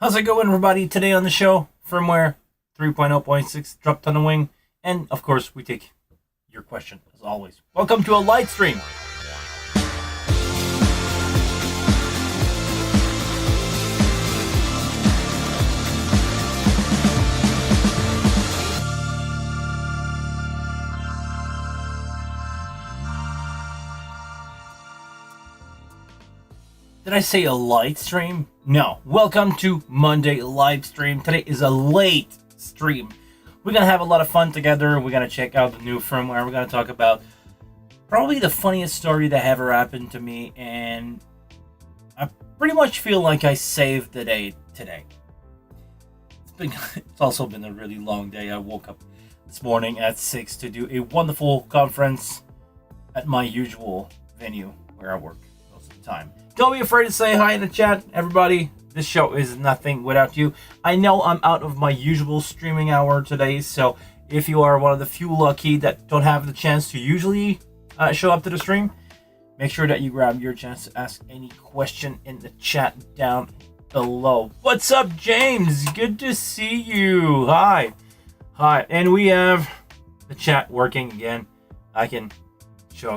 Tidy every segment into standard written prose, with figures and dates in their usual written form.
How's it going, everybody? Today on the show, Firmware 3.0.6 dropped on the wing, and of course, we take your question as always. Welcome to a light stream. Did I say a light stream? No. Welcome to Monday live stream. Today is a late stream. We're going to have a lot of fun together. We're going to check out the new firmware. We're going to talk about probably the funniest story that ever happened to me. And I pretty much feel like I saved the day today. It's also been a really long day. I woke up this morning at 6 to do a wonderful conference at my usual venue where I work most of the time. Don't be afraid to say hi in the chat, everybody. This show is nothing without you. I know I'm out of my usual streaming hour today, so if you are one of the few lucky that don't have the chance to usually show up to the stream, make sure that you grab your chance to ask any question in the chat down below. What's up, James? Good to see you. Hi. And we have the chat working again. I can show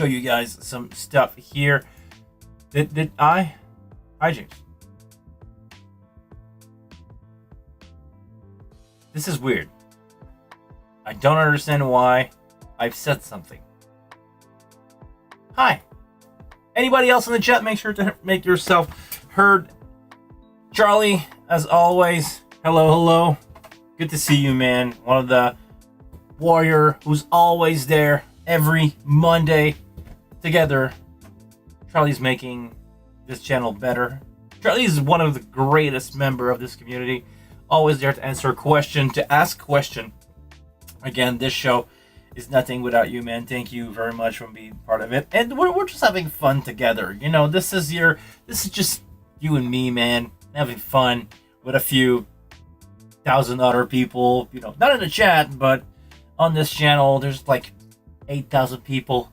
you guys some stuff here. Hi, James. This is weird. I don't understand why I've said something. Hi. Anybody else in the chat, make sure to make yourself heard. Charlie, as always, hello. Good to see you, man. One of the warrior who's always there every Monday together. Charlie's making this channel better. Charlie is one of the greatest member of this community. Always there to answer a question, to ask a question. Again, this show is nothing without you, man. Thank you very much for being part of it. And we're just having fun together. You know, this is just you and me, man, having fun with a few thousand other people. You know, not in the chat, but on this channel, there's like 8,000 people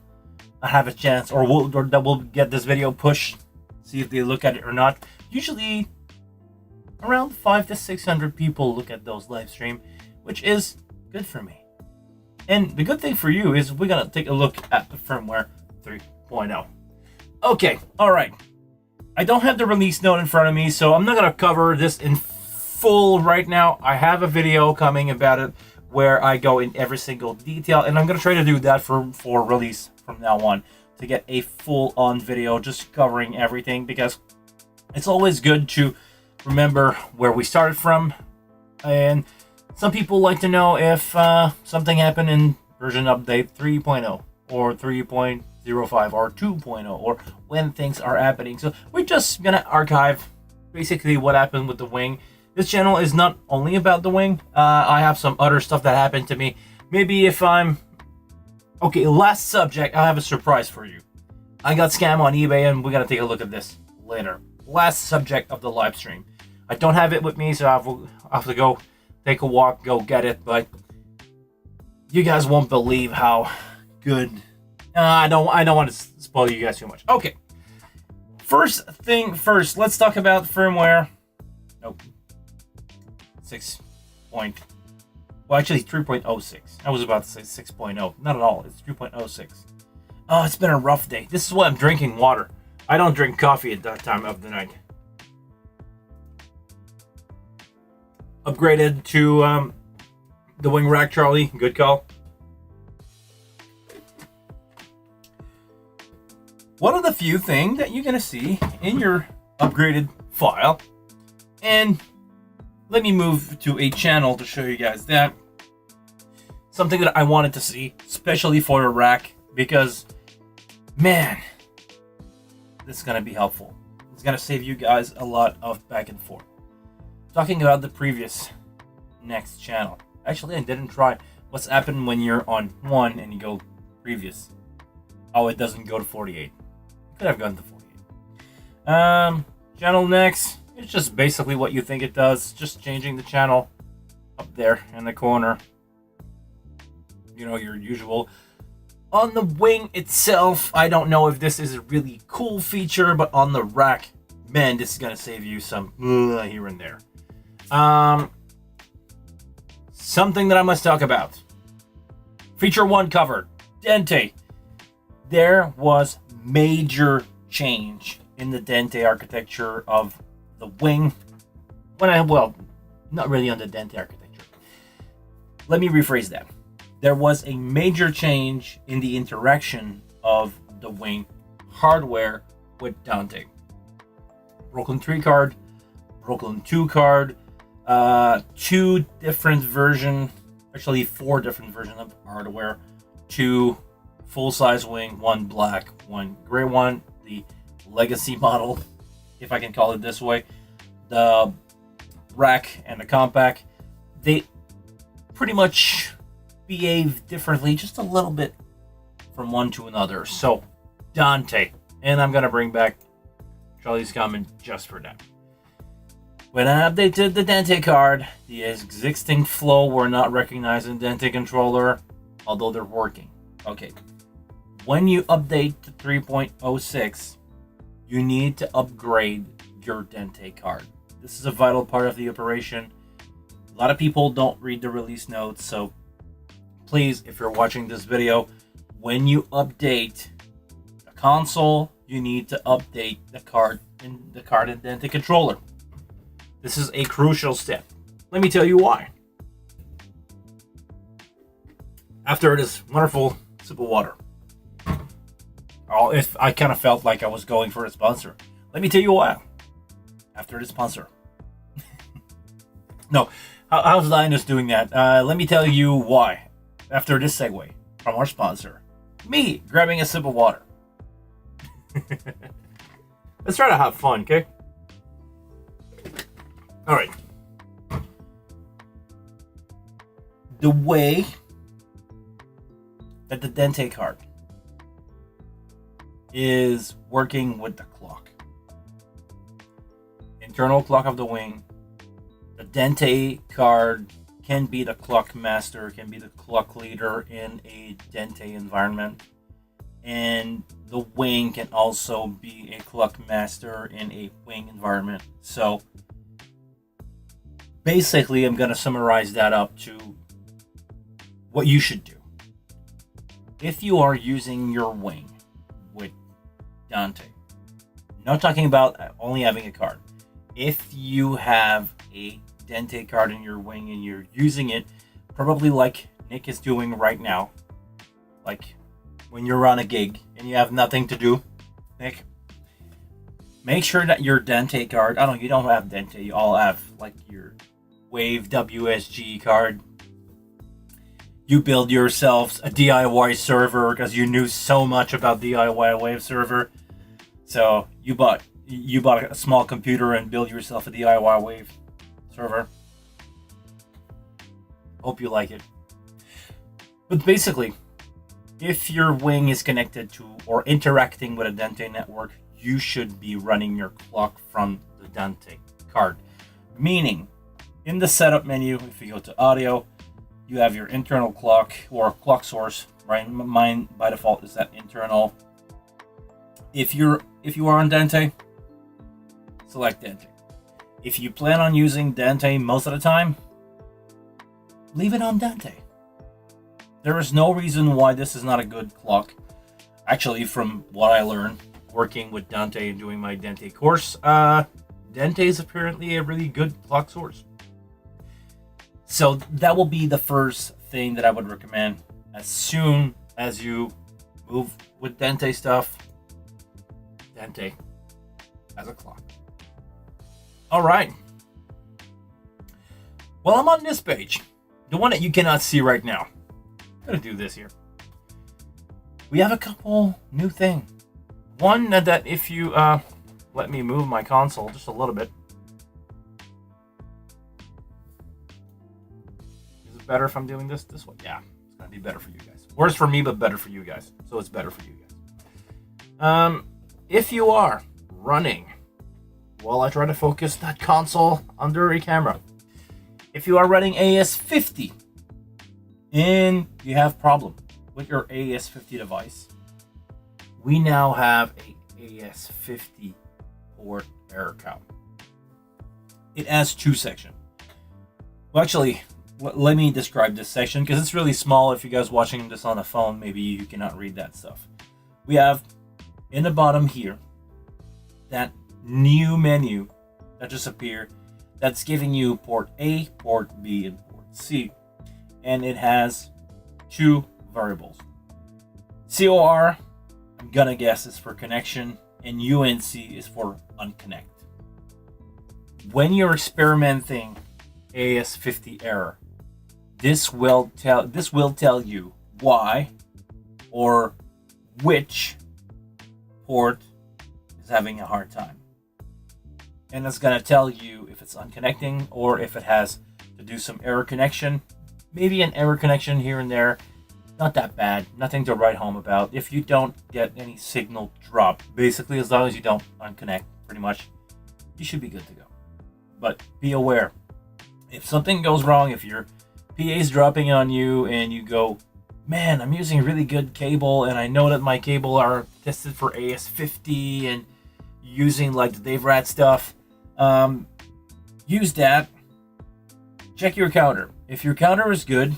that have a chance or that will get this video pushed, see if they look at it or not. Usually around 500 to 600 people look at those live stream, which is good for me. And the good thing for you is we're gonna take a look at the firmware 3.0. Okay, all right. I don't have the release note in front of me, so I'm not gonna cover this in full right now. I have a video coming about it where I go in every single detail, and I'm going to try to do that for release from now on, to get a full-on video just covering everything, because it's always good to remember where we started from. And some people like to know if something happened in version update 3.0 or 3.05 or 2.0, or when things are happening. So we're just going to archive basically what happened with the wing. This channel is not only about the wing. I have some other stuff that happened to me. Maybe if I'm... Okay, last subject, I have a surprise for you. I got scammed on eBay, and we're going to take a look at this later. Last subject of the live stream. I don't have it with me, so I have to go take a walk, go get it, but you guys won't believe how good... I don't want to spoil you guys too much. Okay. First thing first, let's talk about firmware. Nope. 3.06. I was about to say 6.0. Not at all. It's 3.06. Oh, it's been a rough day. This is why I'm drinking water. I don't drink coffee at that time of the night. Upgraded to the wing rack, Charlie. Good call. One of the few things that you're going to see in your upgraded file. And let me move to a channel to show you guys that. Something that I wanted to see, especially for a rack, because, man, this is going to be helpful. It's going to save you guys a lot of back and forth. Talking about the previous next channel. Actually, I didn't try what's happened when you're on 1 and you go previous. Oh, it doesn't go to 48. Could have gone to 48. Channel next. It's just basically what you think it does. Just changing the channel up there in the corner. You know, your usual On the wing itself, I don't know if this is a really cool feature, but on the rack, man, this is gonna save you some here and there. Something that I must talk about. Feature 1 covered. Dante. There was major change in the Dante architecture of the wing. Not really on the Dante architecture. Let me rephrase that. There was a major change in the interaction of the wing hardware with Dante. Brooklyn 3 card, Brooklyn 2 card, 2 different versions, actually 4 different versions of hardware, 2 full-size wing, 1 black, 1 gray one, the legacy model, if I can call it this way, the rack and the compact. They pretty much behave differently, just a little bit from one to another. So Dante, and I'm gonna bring back Charlie's comment just for that. When I updated the Dante card, the existing flow were not recognizing Dante controller, although they're working. Okay. When you update to 3.0.6, you need to upgrade your Dante card. This is a vital part of the operation. A lot of people don't read the release notes, so please, if you're watching this video, when you update the console, you need to update the card and Dante controller. This is a crucial step. Let me tell you why. After this wonderful sip of water, if I kind of felt like I was going for a sponsor. Let me tell you why. After the sponsor. No, how's Linus doing that? Let me tell you why. After this segue from our sponsor, me grabbing a sip of water. Let's try to have fun, okay? All right. The way that the Dante card is working with the clock. Internal clock of the wing. The Dante card can be the clock master, can be the clock leader in a Dante environment. And the wing can also be a clock master in a wing environment. So basically, I'm going to summarize that up to what you should do. If you are using your wing with Dante, not talking about only having a card. If you have a Dante card in your wing and you're using it, probably like Nick is doing right now, like when you're on a gig and you have nothing to do, Nick, make sure that your Dante card, you don't have Dante, you all have like your Wave WSG card. You build yourselves a DIY server because you knew so much about DIY Wave server. So you bought a small computer and build yourself a DIY Wave server. Hope you like it. But basically, if your wing is connected to or interacting with a Dante network, you should be running your clock from the Dante card. Meaning, in the setup menu, if you go to audio, you have your internal clock or clock source, right? Mine by default is that internal. If you are on Dante, select Dante. If you plan on using Dante most of the time, leave it on Dante. There is no reason why this is not a good clock. Actually, from what I learned working with Dante and doing my Dante course, Dante is apparently a really good clock source. So that will be the first thing that I would recommend as soon as you move with Dante stuff. Dante as a clock. All right. Well, I'm on this page, the one that you cannot see right now. I'm gonna do this here. We have a couple new things. One that if you let me move my console just a little bit. Is it better if I'm doing this way? Yeah, it's gonna be better for you guys. Worse for me, but better for you guys. So it's better for you guys. If you are running while I try to focus that console under a camera, if you are running AS50 and you have problem with your AS50 device, we now have a AS50 port error count. It has two sections. Well, actually, let me describe this section because it's really small. If you guys watching this on a phone, maybe you cannot read that stuff. We have in the bottom here that new menu that just appeared that's giving you port A, port B, and port C. And it has two variables. COR, I'm gonna guess, is for connection, and UNC is for unconnect. When you're experimenting AS50 error, this will tell you why or which port is having a hard time. And it's gonna tell you if it's unconnecting or if it has to do some error connection. Maybe an error connection here and there. Not that bad. Nothing to write home about. If you don't get any signal drop, basically as long as you don't unconnect, pretty much, you should be good to go. But be aware. If something goes wrong, if your PA is dropping on you and you go, man, I'm using a really good cable and I know that my cable are tested for AS50 and using like the Dave Rat stuff, use that. Check your counter. If your counter is good,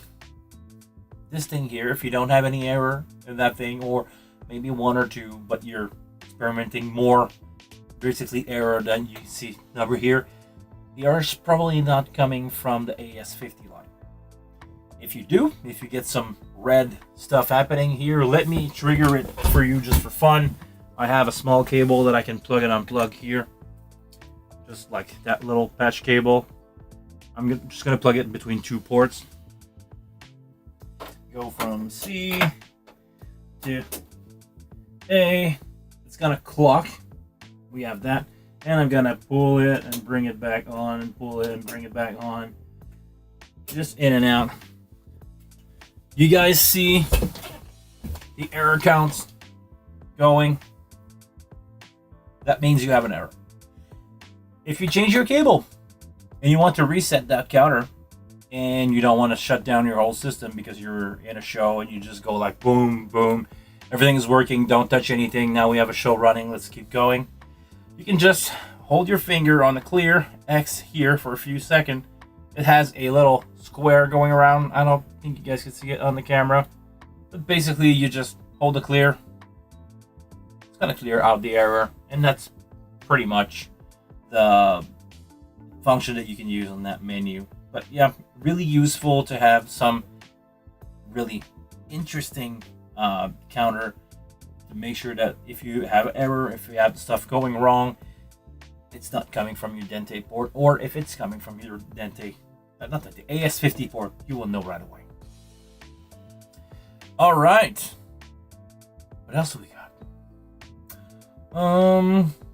this thing here, if you don't have any error in that thing, or maybe one or two, but you're experimenting more, basically error than you see number here, the error is probably not coming from the AS50 line. If you do, if you get some red stuff happening here, let me trigger it for you just for fun. I have a small cable that I can plug and unplug here, just like that little patch cable. I'm just going to plug it in between two ports. Go from C to A. It's going to clock. We have that. And I'm going to pull it and bring it back on, and pull it and bring it back on. Just in and out. You guys see the error counts going? That means you have an error. If you change your cable and you want to reset that counter, and you don't want to shut down your whole system because you're in a show and you just go like boom, boom, everything is working, don't touch anything, now we have a show running, let's keep going. You can just hold your finger on the clear X here for a few seconds. It has a little square going around. I don't think you guys can see it on the camera, but basically you just hold the clear. It's gonna clear out the error, and that's pretty much the function that you can use on that menu. But yeah, really useful to have some really interesting counter to make sure that if you have error, if you have stuff going wrong, it's not coming from your Dante port, or if it's coming from your Dante, not Dante, AS50 port, you will know right away. All right, what else do we got?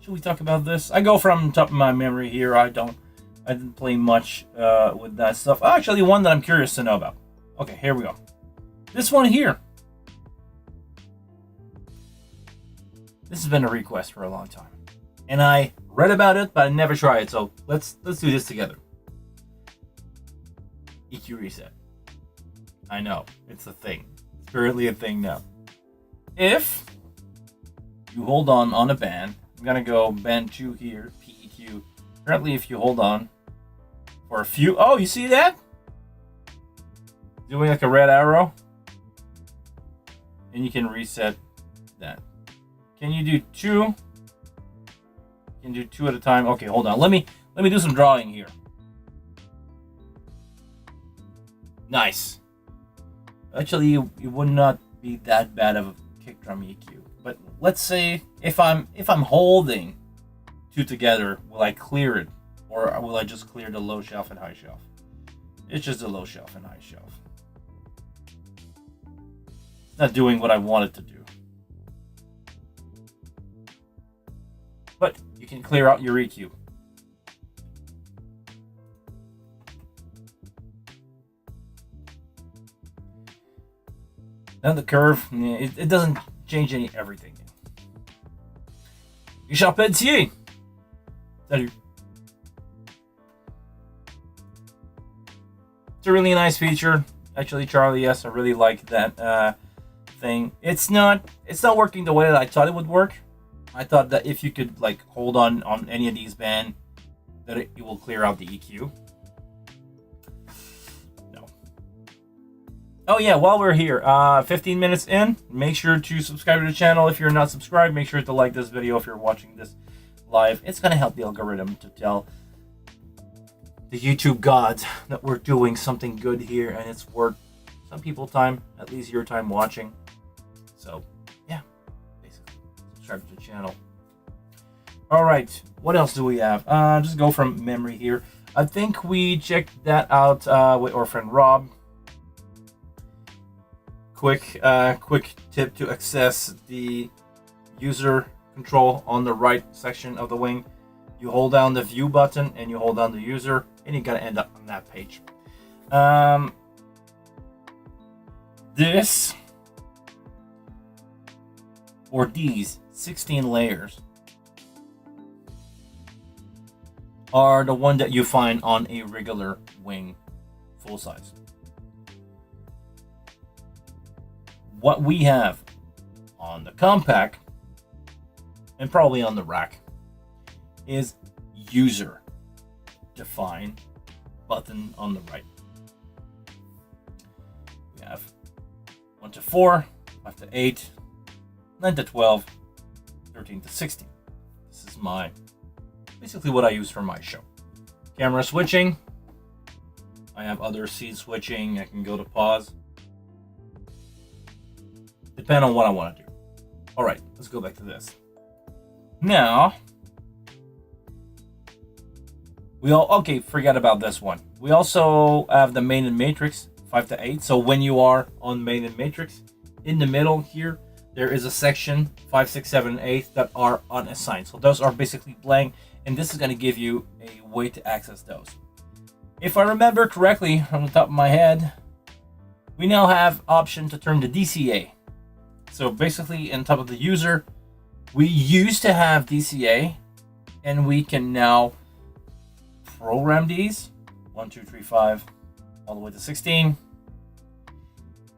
Should we talk about this? I go from top of my memory here. I didn't play much with that stuff. Actually, one that I'm curious to know about. Okay, here we go. This one here. This has been a request for a long time, and I read about it, but I never tried it. So let's do this together. EQ reset. I know it's a thing. It's currently a thing now. If you hold on a band, I'm gonna go band 2 here, PEQ. Currently, if you hold on for a few, oh, you see that? Doing like a red arrow, and you can reset that. Can you do 2? You can do 2 at a time. Okay, hold on. Let me do some drawing here. Nice. Actually, it would not be that bad of a kick drum EQ. But let's say if I'm holding 2 together, will I clear it, or will I just clear the low shelf and high shelf? It's just the low shelf and high shelf. It's not doing what I want it to do. But you can clear out your EQ. Now the curve, it doesn't change everything. Mishap. Salut. It's a really nice feature. Actually, Charlie, yes, I really like that thing. It's not working the way that I thought it would work. I thought that if you could like hold on any of these band, that it will clear out the EQ. No. Oh yeah, while we're here, 15 minutes in, make sure to subscribe to the channel if you're not subscribed. Make sure to like this video if you're watching this live. It's gonna help the algorithm to tell the YouTube gods that we're doing something good here, and it's worth some people time, at least your time watching. So yeah, basically subscribe to the channel. All right, what else do we have? Just go from memory here. I think we checked that out with our friend Rob. Quick tip to access the user control on the right section of the wing. You hold down the view button and you hold down the user, and you gotta end up on that page. This or these 16 layers are the one that you find on a regular wing full size. What we have on the compact and probably on the rack is user define button on the right. We have 1 to 4, 5 to 8, 9 to 12, 13 to 16. This is basically what I use for my show. Camera switching. I have other seat switching. I can go to pause. Depend on what I want to do. All right, let's go back to this. Now, forget about this one. We also have the main and matrix 5 to 8. So when you are on main and matrix, in the middle here, there is a section 5, 6, 7, and 8 that are unassigned. So those are basically blank, and this is going to give you a way to access those. If I remember correctly from the top of my head, we now have option to turn the DCA. So basically, on top of the user, we used to have DCA, and we can now program these 1, 2, 3, 5, all the way to 16.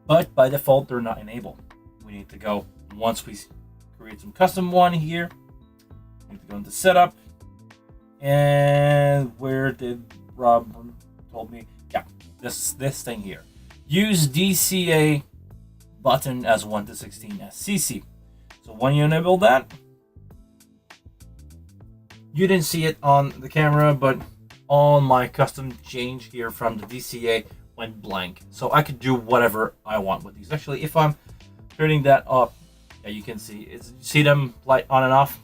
But by default, they're not enabled. We need to go, once we create some custom one here, we need to go into setup. And where did Rob told me? Yeah, this thing here. Use DCA button as 1 to 16 SCC. So when you enable that, you didn't see it on the camera, but all my custom change here from the DCA went blank. So I could do whatever I want with these. Actually, if I'm turning that up, yeah, you can see them light on and off.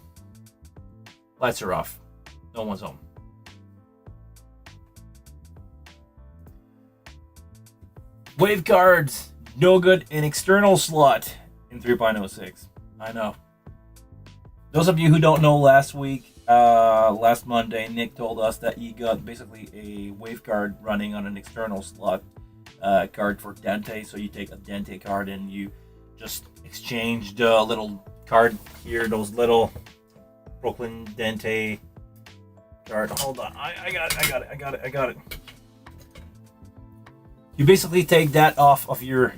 Lights are off. No one's home. Wave cards, no good in external slot in 3.0.6. I know. Those of you who don't know, last Monday, Nick told us that he got basically a wave card running on an external slot card for Dante. So you take a Dante card and you just exchange the little card here, those little Brooklyn Dante card. Hold on, I got it. You basically take that off of your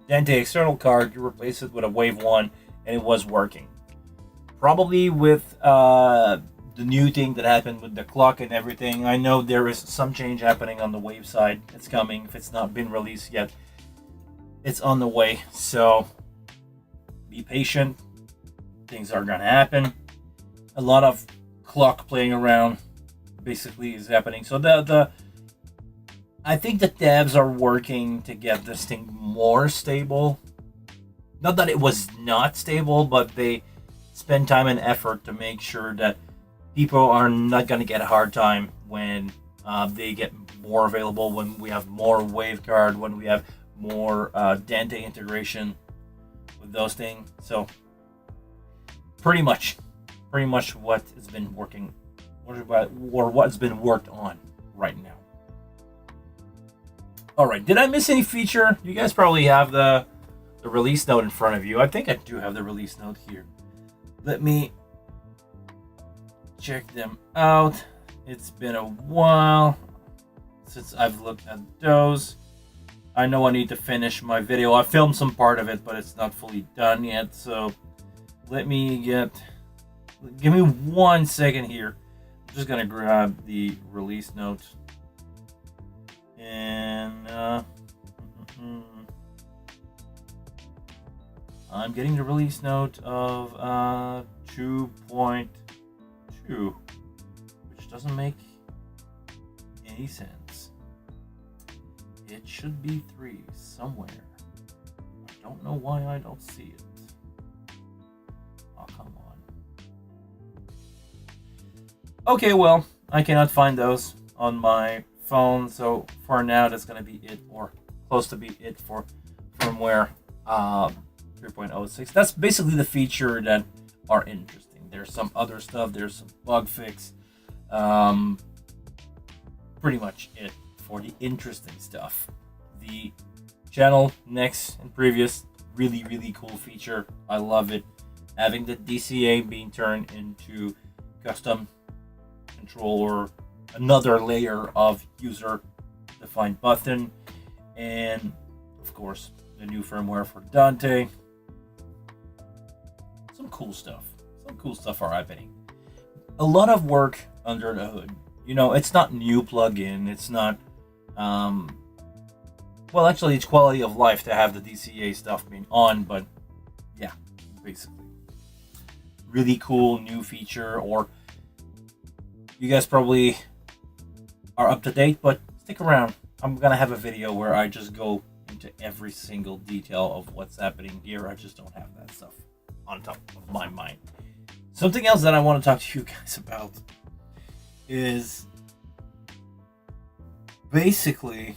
Dante external card, you replace it with a Wave 1, and it was working. Probably with the new thing that happened with the clock and everything, I know there is some change happening on the Wave side. It's coming. If it's not been released yet, it's on the way. So be patient. Things are gonna happen. A lot of clock playing around basically is happening. So I think the devs are working to get this thing more stable. Not that it was not stable, but they spend time and effort to make sure that people are not going to get a hard time when they get more available, when we have more wave card, when we have more Dante integration with those things. So pretty much what has been working, or what's been worked on right now. All right, did I miss any feature? You guys probably have the release note in front of you. I think I do have the release note here. Let me check them out. It's been a while since I've looked at those. I know I need to finish my video. I filmed some part of it, but it's not fully done yet. So let me get Give me 1 second here. I'm just gonna grab the release note. And I'm getting the release note of 2.2, which doesn't make any sense. It should be 3 somewhere. I don't know why I don't see it. Oh, come on. Okay, well, I cannot find those on my phone, so for now that's going to be it, or close to be it, for firmware 3.0.6. That's basically the feature that are interesting. There's some other stuff, there's some bug fix, pretty much it for the interesting stuff. The channel next and previous, really cool feature. I love it. Having the DCA being turned into custom controller, another layer of user defined button, and of course the new firmware for Dante. Some cool stuff are happening. A lot of work under the hood. You know, it's not new plugin, it's not well, actually it's quality of life to have the DCA stuff being on, but yeah, basically really cool new feature. Or you guys probably are up to date, but stick around. I'm gonna have a video where I just go into every single detail of what's happening here. I just don't have that stuff on top of my mind. Something else that I want to talk to you guys about is basically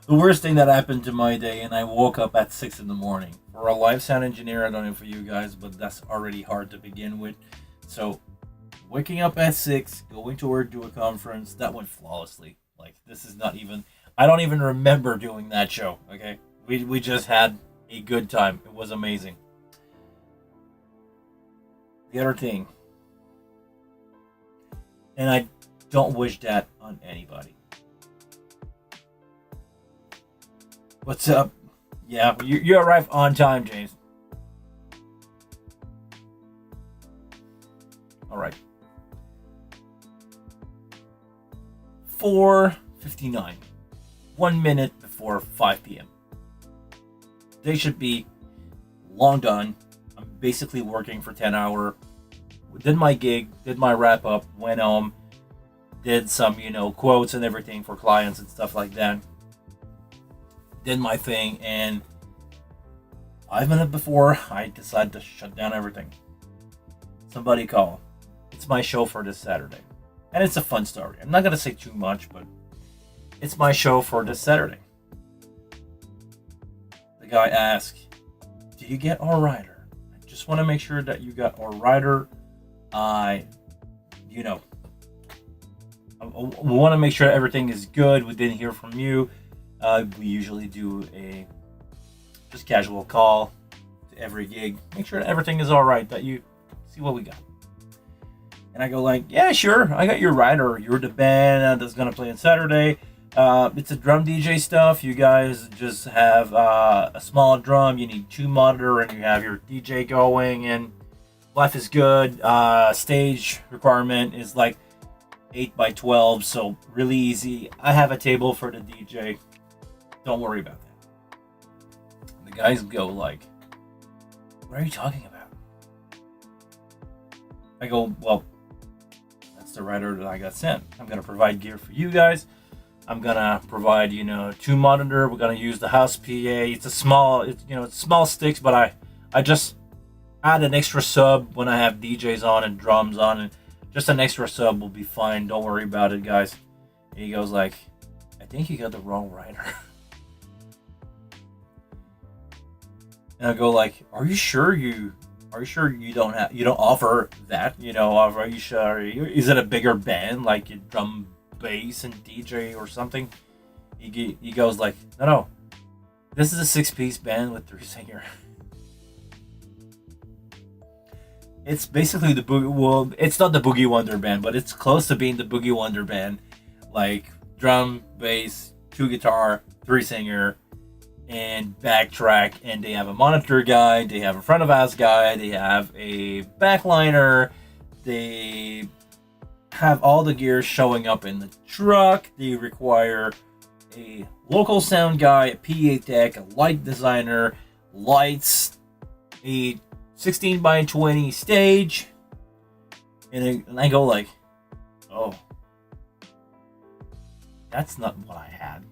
the worst thing that happened to my day, and I woke up at 6 in the morning. For a live sound engineer, I don't know for you guys, but that's already hard to begin with. So waking up at 6, going to work, do a conference, that went flawlessly. Like, this is not even, I don't even remember doing that show, okay? We just had a good time. It was amazing. The other thing, and I don't wish that on anybody. What's up? Yeah, you arrived on time, James. All right. 4:59. 1 minute before 5 p.m. They should be long done. I'm basically working for 10 hours. Did my gig, did my wrap up, went home, did some, quotes and everything for clients and stuff like that. Did my thing, and 5 minutes before, I decided to shut down everything. Somebody called. It's my show for this Saturday. And it's a fun story. I'm not going to say too much, but it's my show for this Saturday. The guy asked, do you get our rider? I just want to make sure that you got our rider. I want to make sure everything is good. We didn't hear from you. We usually do a just casual call to every gig. Make sure that everything is all right, that you see what we got. And I go like, yeah, sure. I got your rider. You're the band that's going to play on Saturday. It's a drum DJ stuff. You guys just have a small drum. You need 2 monitor, and you have your DJ going, and life is good. Stage requirement is like 8x12, so really easy. I have a table for the DJ. Don't worry about that. The guys go like, what are you talking about? I go, well, that's the rider that I got sent. I'm going to provide gear for you guys. I'm going to provide, 2 monitor. We're going to use the house PA. It's small sticks, but I just add an extra sub when I have DJs on and drums on, and just an extra sub will be fine. Don't worry about it, guys. And he goes like, I think you got the wrong rider. And I go like, are you sure you don't offer that? Are you sure? Is it a bigger band, like a drum, bass, and DJ or something? He goes like, no. This is a 6-piece band with 3 singers. It's basically the boogie. Well, it's not the Boogie Wonder band, but it's close to being the Boogie Wonder band. Like drum, bass, 2 guitar, 3 singer. and backtrack, and they have a monitor guide, they have a front of house guide, they have a backliner, they have all the gears showing up in the truck. They require a local sound guy, a PA tech, a light designer, lights, a 16 by 20 stage, and I go like, oh, that's not what I had.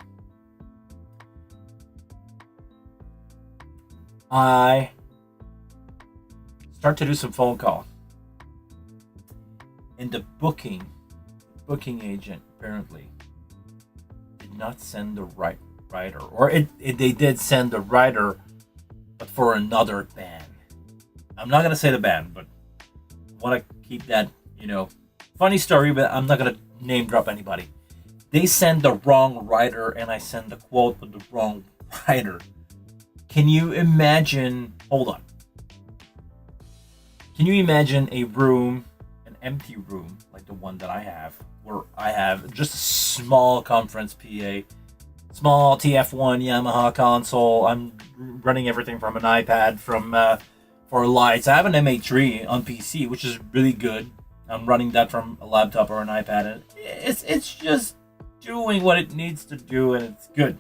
I start to do some phone call, and the booking agent apparently did not send the right writer, or they did send the writer, but for another band. I'm not gonna say the band, but want to keep that, funny story, but I'm not gonna name drop anybody. They send the wrong writer, and I send the quote with the wrong writer. Can you imagine? Hold on. Can you imagine a room, an empty room like the one that I have, where I have just a small conference PA, small TF1 Yamaha console. I'm running everything from an iPad, for lights. I have an M8 on PC, which is really good. I'm running that from a laptop or an iPad, and it's just doing what it needs to do, and it's good.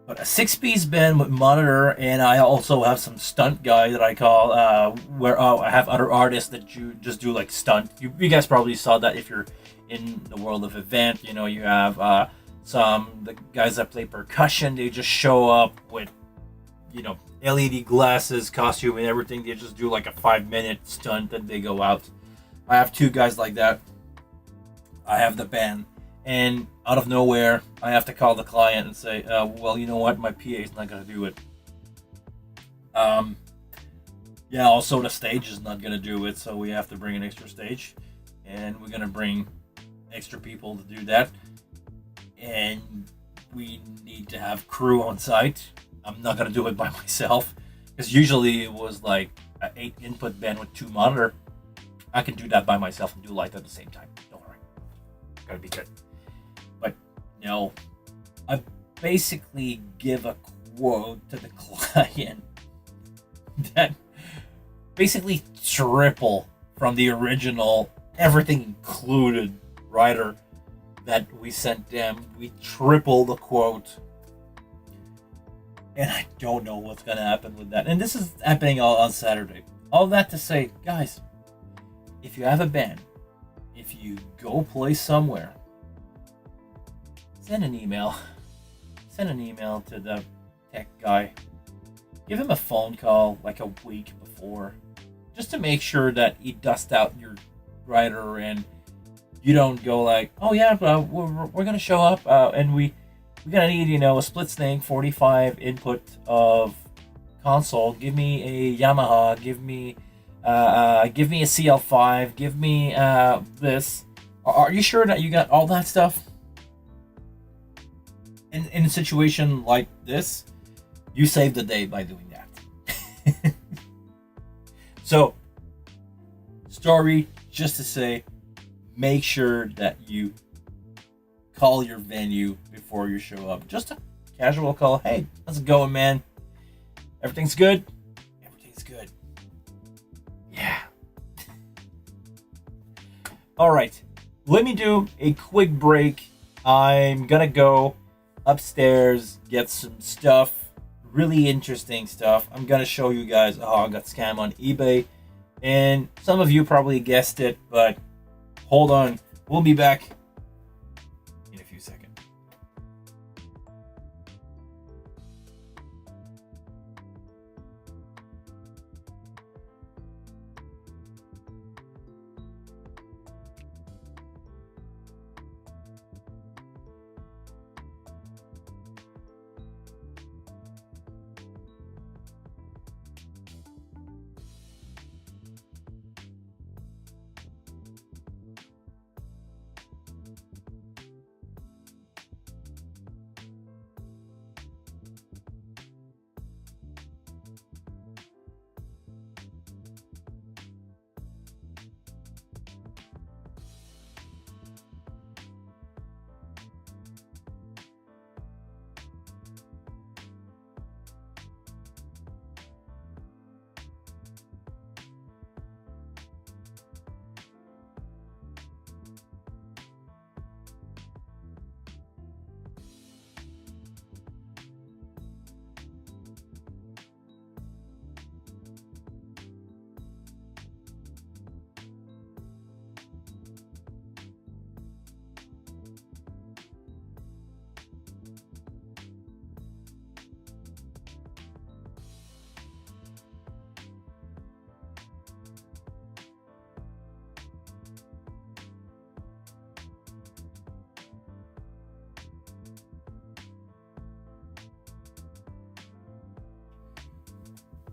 But a 6-piece band with monitor, and I also have some stunt guy that I call, where I have other artists that you just do like stunt. You guys probably saw that if you're in the world of event. You have the guys that play percussion. They just show up with LED glasses, costume, and everything. They just do like a 5-minute stunt, and they go out. I have 2 guys like that. I have the band. And out of nowhere, I have to call the client and say, well, you know what? My PA is not going to do it. Also the stage is not going to do it, so we have to bring an extra stage. And we're going to bring extra people to do that. And we need to have crew on site. I'm not going to do it by myself. Because usually it was like an 8-input band with 2 monitor. I can do that by myself and do light at the same time. Don't worry. Gotta be good. No, I basically give a quote to the client that basically triple from the original, everything included writer that we sent them. We triple the quote, and I don't know what's gonna happen with that. And this is happening on Saturday. All that to say, guys, if you have a band, if you go play somewhere, send an email to the tech guy. Give him a phone call like a week before, just to make sure that he dusts out your writer, and you don't go like, oh yeah, we're gonna show up, and we're gonna need a split snake 45 input of console. Give me a Yamaha. Give me a CL5. Give me this. Are you sure that you got all that stuff? In a situation like this, you save the day by doing that. So, story just to say, make sure that you call your venue before you show up. Just a casual call. Hey, how's it going, man? Everything's good? Everything's good. Yeah. All right. Let me do a quick break. I'm gonna go upstairs, get some stuff, really interesting stuff. I'm gonna show you guys how I got scammed on eBay, and some of you probably guessed it, but hold on, we'll be back in a few seconds.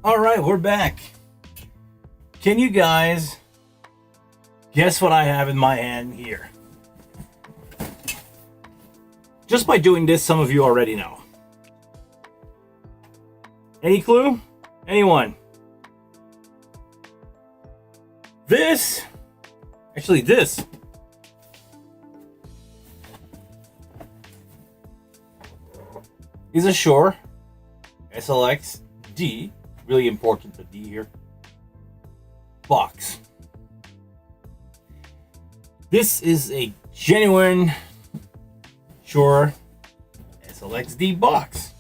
All right, we're back. Can you guys guess what I have in my hand here? Just by doing this, some of you already know. Any clue? Anyone? This is a Shure SLX D, really important, the D here, box. This is a genuine Shure SLX D box.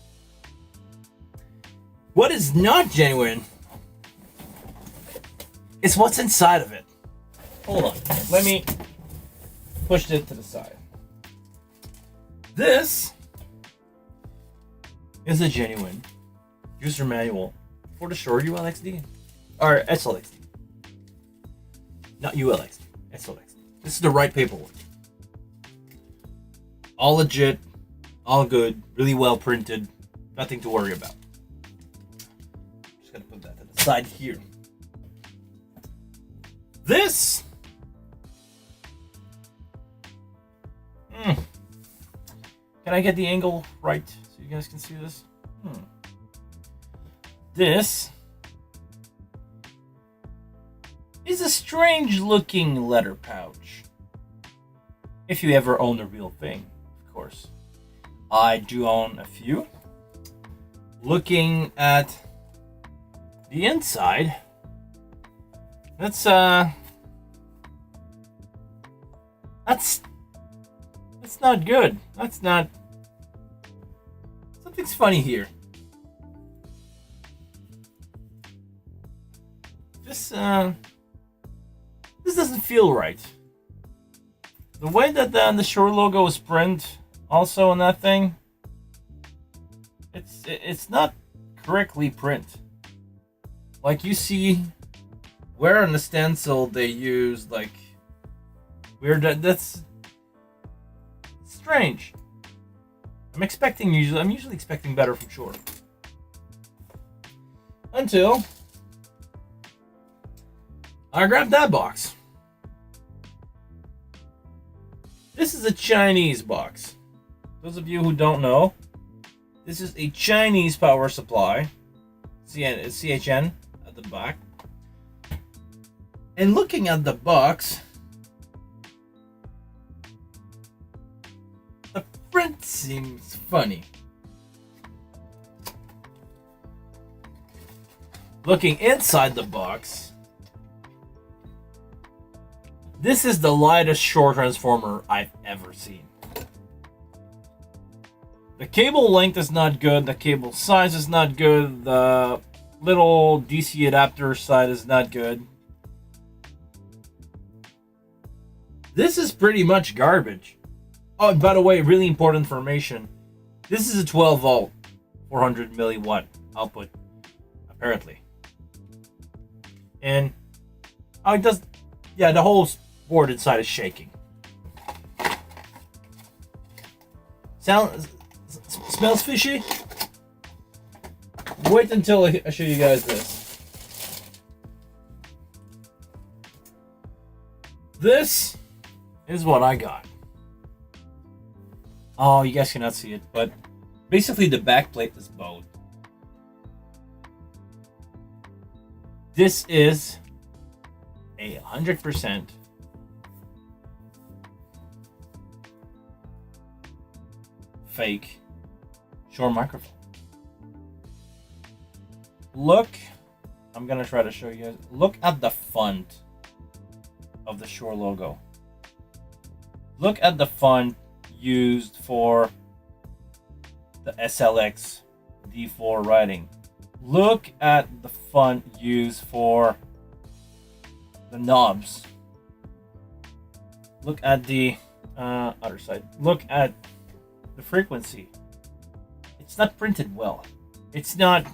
What is not genuine is what's inside of it. Hold on, let me push it to the side. This is a genuine user manual for the Shure ULXD, or SLXD. Not ULXD, SLXD. This is the right paperwork. All legit, all good, really well printed, nothing to worry about. Just gonna put that to the side here. This can I get the angle right so you guys can see this? This is a strange looking letter pouch. If you ever own a real thing, of course. I do own a few. Looking at the inside, that's not good. Something's funny here. This doesn't feel right. The way that the Shure logo is printed, also on that thing, it's not correctly printed. Like you see, where on the stencil they use like weird. That's strange. I'm usually expecting better from Shure. Until I grabbed that box. This is a Chinese box. Those of you who don't know, this is a Chinese power supply. CHN at the back. And looking at the box, the print seems funny. Looking inside the box, this is the lightest Shure transformer I've ever seen. The cable length is not good, the cable size is not good, the little DC adapter side is not good. This is pretty much garbage. Oh, and by the way, really important information. This is a 12 volt, 400 milliwatt output, apparently. And oh, it does, yeah, the whole board inside is shaking. Smells fishy? Wait until I show you guys this. This is what I got. Oh, you guys cannot see it, but basically the back plate is bowed. This is a 100% fake Shure microphone. Look, I'm gonna try to show you guys. Look at the font of the Shure logo. Look at the font used for the SLX D4 writing. Look at the font used for the knobs. Look at the other side. Look at the frequency. It's not printed well. It's not.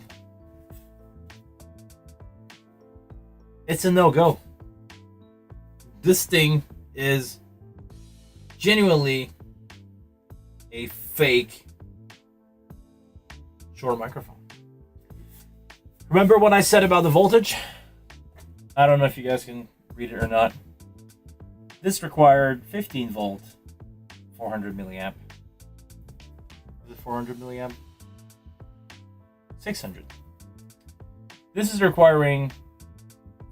It's a no-go. This thing is genuinely a fake Shure microphone. Remember what I said about the voltage? I don't know if you guys can read it or not. This required 15 volt, 400 milliamp. Is it 400 milliamp? 600. This is requiring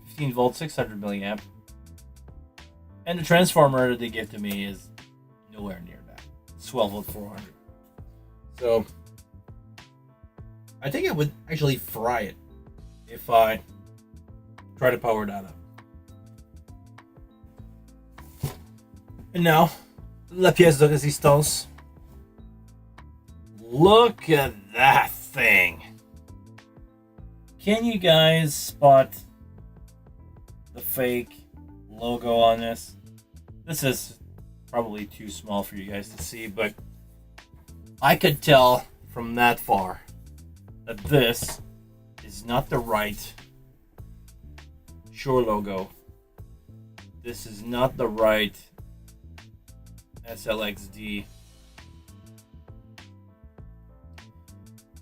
15 volt, 600 milliamp. And the transformer that they give to me is nowhere near that. It's 12 volt, 400. So, I think I would actually fry it if I try to power that up. And now, la pièce de résistance. Look at that thing. Can you guys spot the fake logo on this? This is probably too small for you guys to see, but I could tell from that far that this is not the right Shure logo. This is not the right SLXD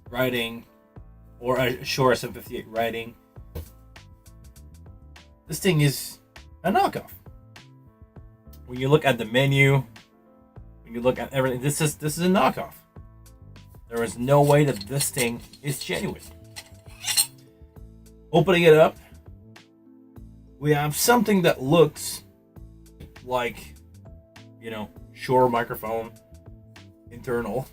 writing or a Shure SM58 writing. This thing is a knockoff. When you look at the menu, when you look at everything, this is a knockoff. There is no way that this thing is genuine. Opening it up, we have something that looks like, you know, Shure microphone internal.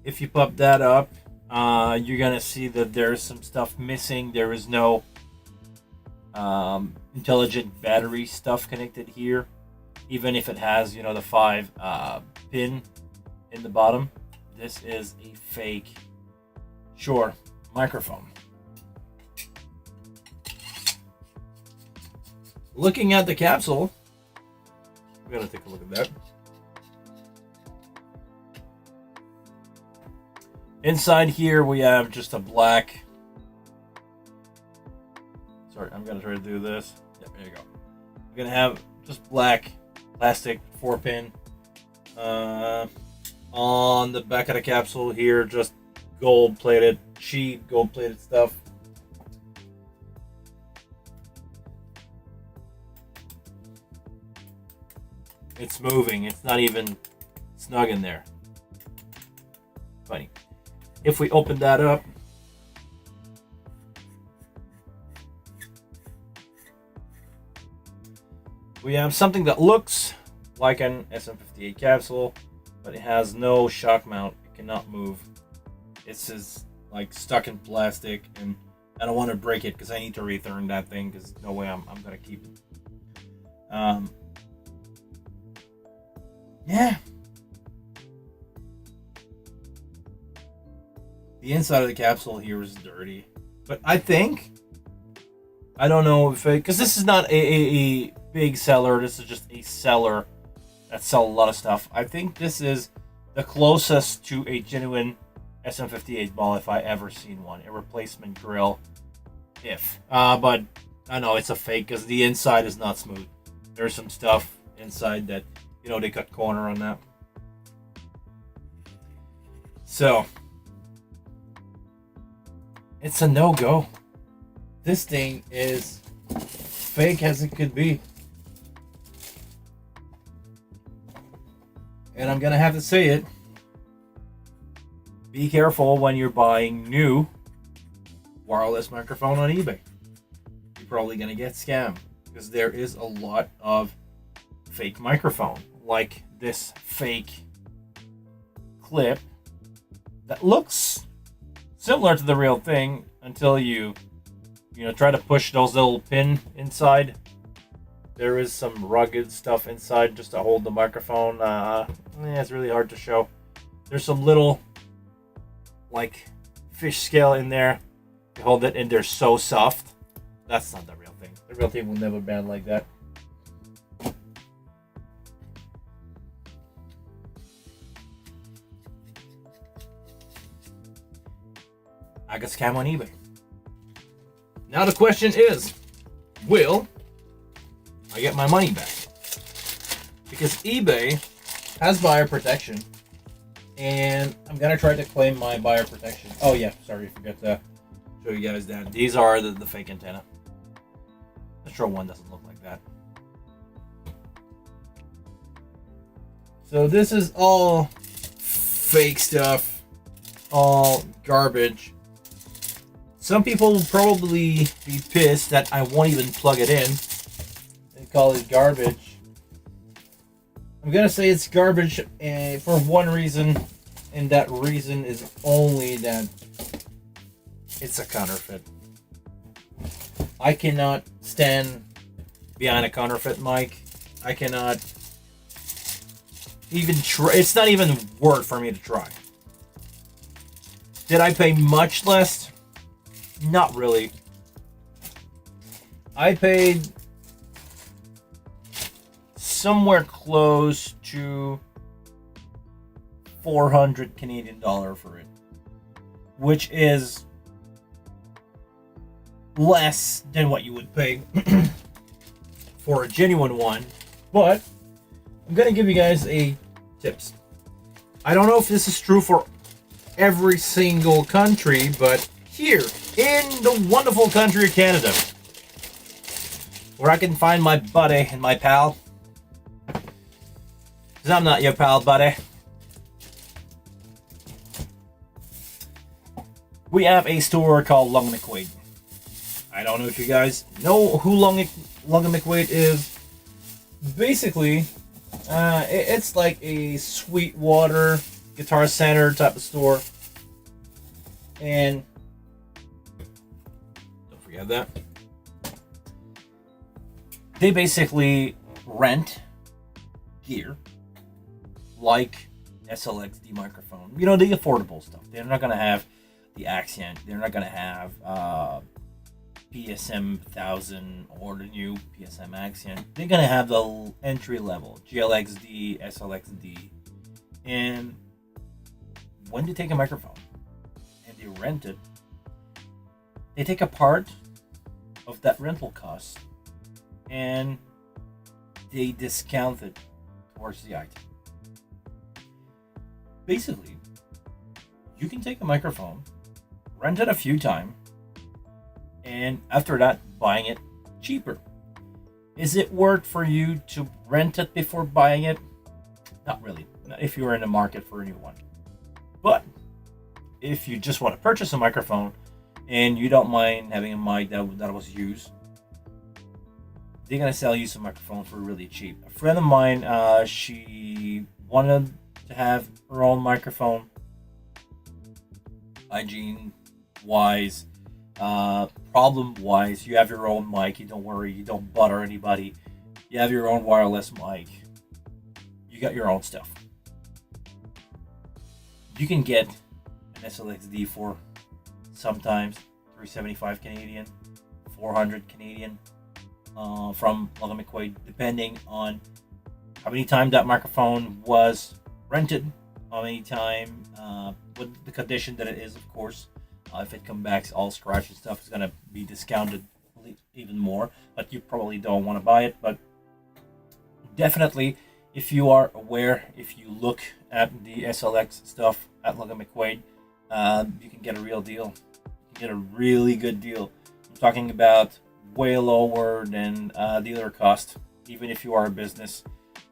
If you pop that up, you're gonna see that there's some stuff missing. There is no intelligent battery stuff connected here, even if it has, you know, the 5 pin in the bottom. This is a fake Shure microphone. Looking at the capsule, we're gonna take a look at that. Inside here we have just a black. Sorry, I'm gonna try to do this. Yeah, there you go. We're gonna have just black plastic 4-pin. On the back of the capsule here, just gold-plated sheet, gold-plated stuff. It's moving. It's not even snug in there. Funny. If we open that up, we have something that looks like an SM58 capsule, but it has no shock mount. It cannot move. It's just like stuck in plastic, and I don't want to break it because I need to return that thing because no way I'm gonna keep it. Yeah. The inside of the capsule here is dirty, but I don't know if it, because this is not a big seller. This is just a seller that sells a lot of stuff. I think this is the closest to a genuine SM58 ball if I ever seen one. A replacement grill, but I know it's a fake because the inside is not smooth. There's some stuff inside that, you know, they cut corner on that. So it's a no-go. This thing is fake as it could be. And I'm gonna have to say it. Be careful when you're buying new wireless microphone on eBay. You're probably gonna get scammed because there is a lot of fake microphone, like this fake clip that looks similar to the real thing until you try to push those little pin inside. There is some rugged stuff inside just to hold the microphone. It's really hard to show. There's some little like fish scale in there to hold it, and they're so soft. That's not the real thing. The real thing will never bend like that. I got scammed on eBay. Now the question is, will I get my money back? Because eBay has buyer protection. And I'm gonna try to claim my buyer protection. Oh yeah, sorry, I forgot to show you guys that. These are the fake antenna. The true one doesn't look like that. So this is all fake stuff, all garbage. Some people will probably be pissed that I won't even plug it in and call it garbage. I'm gonna say it's garbage for one reason, and that reason is only that it's a counterfeit. I cannot stand behind a counterfeit mic. I cannot even try. It's not even worth for me to try. Did I pay much less? Not really. I paid somewhere close to 400 Canadian dollar for it, which is less than what you would pay for a genuine one. But I'm gonna give you guys a tips. I don't know if this is true for every single country, but here in the wonderful country of Canada, where I can find my buddy and my pal, because I'm not your pal, buddy. We have a store called Long McQuaid. I don't know if you guys know who Long McQuaid is. Basically, it's like a Sweetwater, Guitar Center type of store. And don't forget that. They basically rent gear like SLXD microphone. You know, the affordable stuff. They're not going to have the Accent. They're not going to have PSM 1000 or the new PSM Accent. They're going to have the entry level GLXD, SLXD. And when they take a microphone and they rent it, they take a part of that rental cost and they discount it towards the item. Basically, you can take a microphone, rent it a few times, and after that, buying it cheaper. Is it worth for you to rent it before buying it? Not really, not if you're in the market for a new one. But if you just want to purchase a microphone and you don't mind having a mic that was used, they're gonna sell you some microphone for really cheap. A friend of mine, she wanted to have her own microphone, hygiene wise, problem wise. You have your own mic, you don't worry, you don't butter anybody, you have your own wireless mic, you got your own stuff. You can get an SLXD for sometimes 375 Canadian, 400 Canadian from Long McQuaid, depending on how many times that microphone was rented, how many time, what the condition that it is, of course. If it comes back all scratched and stuff, it's gonna be discounted even more. But you probably don't want to buy it. But definitely, if you are aware, if you look at the SLX stuff at Long McQuaid, you can get a real deal. You can get a really good deal. I'm talking about way lower than dealer cost. Even if you are a business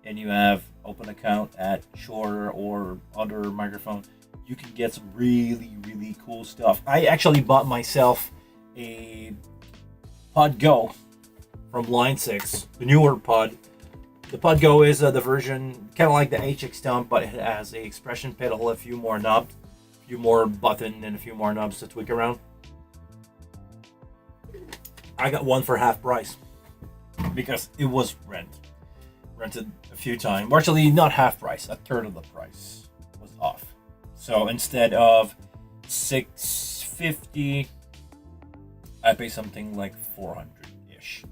and you have open account at Shure or other microphone, you can get some really, really cool stuff. I actually bought myself a Pod Go from Line 6, the newer Pod. The Pod Go is the version, kind of like the HX Stump, but it has a expression pedal, a few more knobs, a few more buttons, and a few more knobs to tweak around. I got one for half price because it was rented a few times. Actually, not half price, a third of the price was off. So instead of $650, I pay something like $400-ish.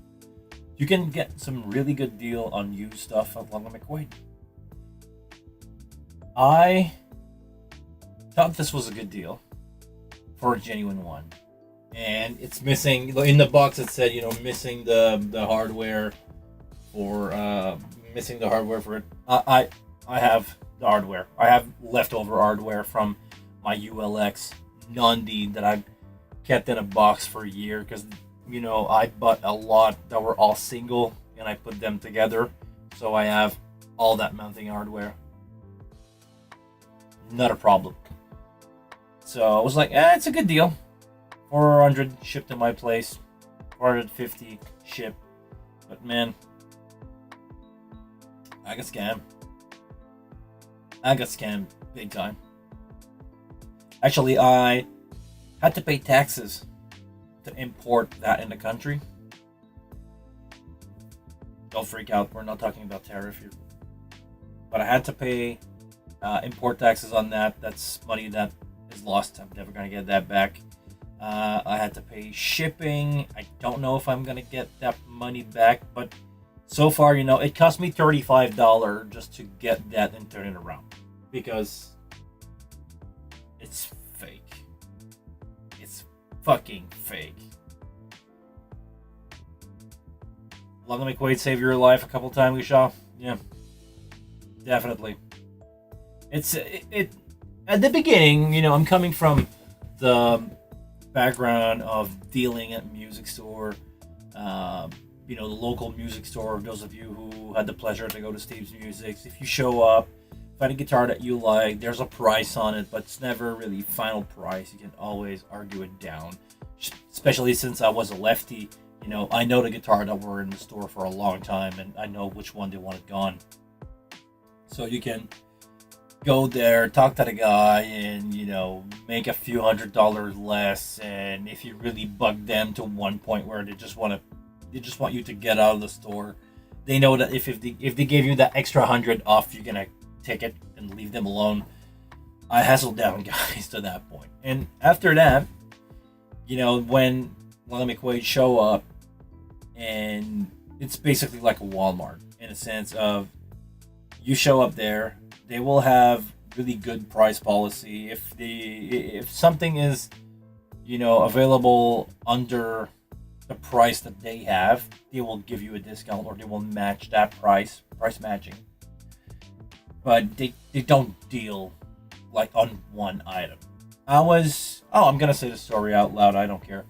You can get some really good deal on used stuff at Long McQuaid. I thought this was a good deal for a genuine one. And it's missing, in the box it said, missing the hardware, or missing the hardware for it. I have the hardware. I have leftover hardware from my ULX Nundy that I kept in a box for a year because, I bought a lot that were all single and I put them together. So I have all that mounting hardware. Not a problem. So I was like, it's a good deal. 400 shipped to my place, 450 shipped. But man, I got scammed. I got scammed big time. Actually, I had to pay taxes to import that in the country. Don't freak out. We're not talking about tariff here. But I had to pay import taxes on that. That's money that is lost. I'm never going to get that back. I had to pay shipping. I don't know if I'm going to get that money back. But so far, it cost me $35 just to get that and turn it around. Because it's fake. It's fucking fake. Long and McQuaid saved your life a couple times, we saw. Yeah, definitely. It's at the beginning, I'm coming from the background of dealing at music store, the local music store. Those of you who had the pleasure to go to Steve's Music, if you show up, find a guitar that you like, there's a price on it, but it's never really final price. You can always argue it down, especially since I was a lefty. I know the guitar that were in the store for a long time, and I know which one they wanted gone. So you can go there, talk to the guy, and make a few $100s less. And if you really bug them to one point where they just want you to get out of the store, they know that if they gave you that extra 100 off, you're gonna take it and leave them alone. I hassled down guys to that point, and after that, when Long McQuaid show up, and it's basically like a Walmart in a sense of you show up there, they will have really good price policy. If something is available under the price that they have, they will give you a discount or they will match that price matching. But they don't deal like on one item. I'm gonna say the story out loud, I don't care.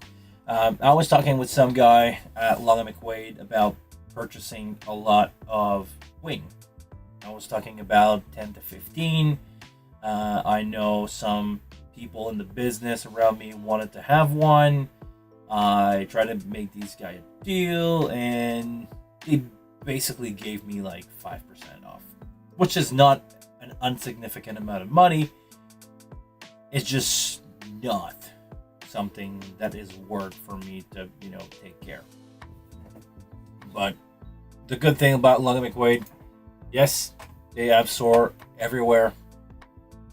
I was talking with some guy at Long and McQuaid about purchasing a lot of wing. I was talking about 10 to 15. I know some people in the business around me wanted to have one. I tried to make these guys a deal, and they basically gave me like 5% off, which is not an insignificant amount of money. It's just not something that is worth for me to, take care. But the good thing about Long and McQuaid, yes, they have store everywhere.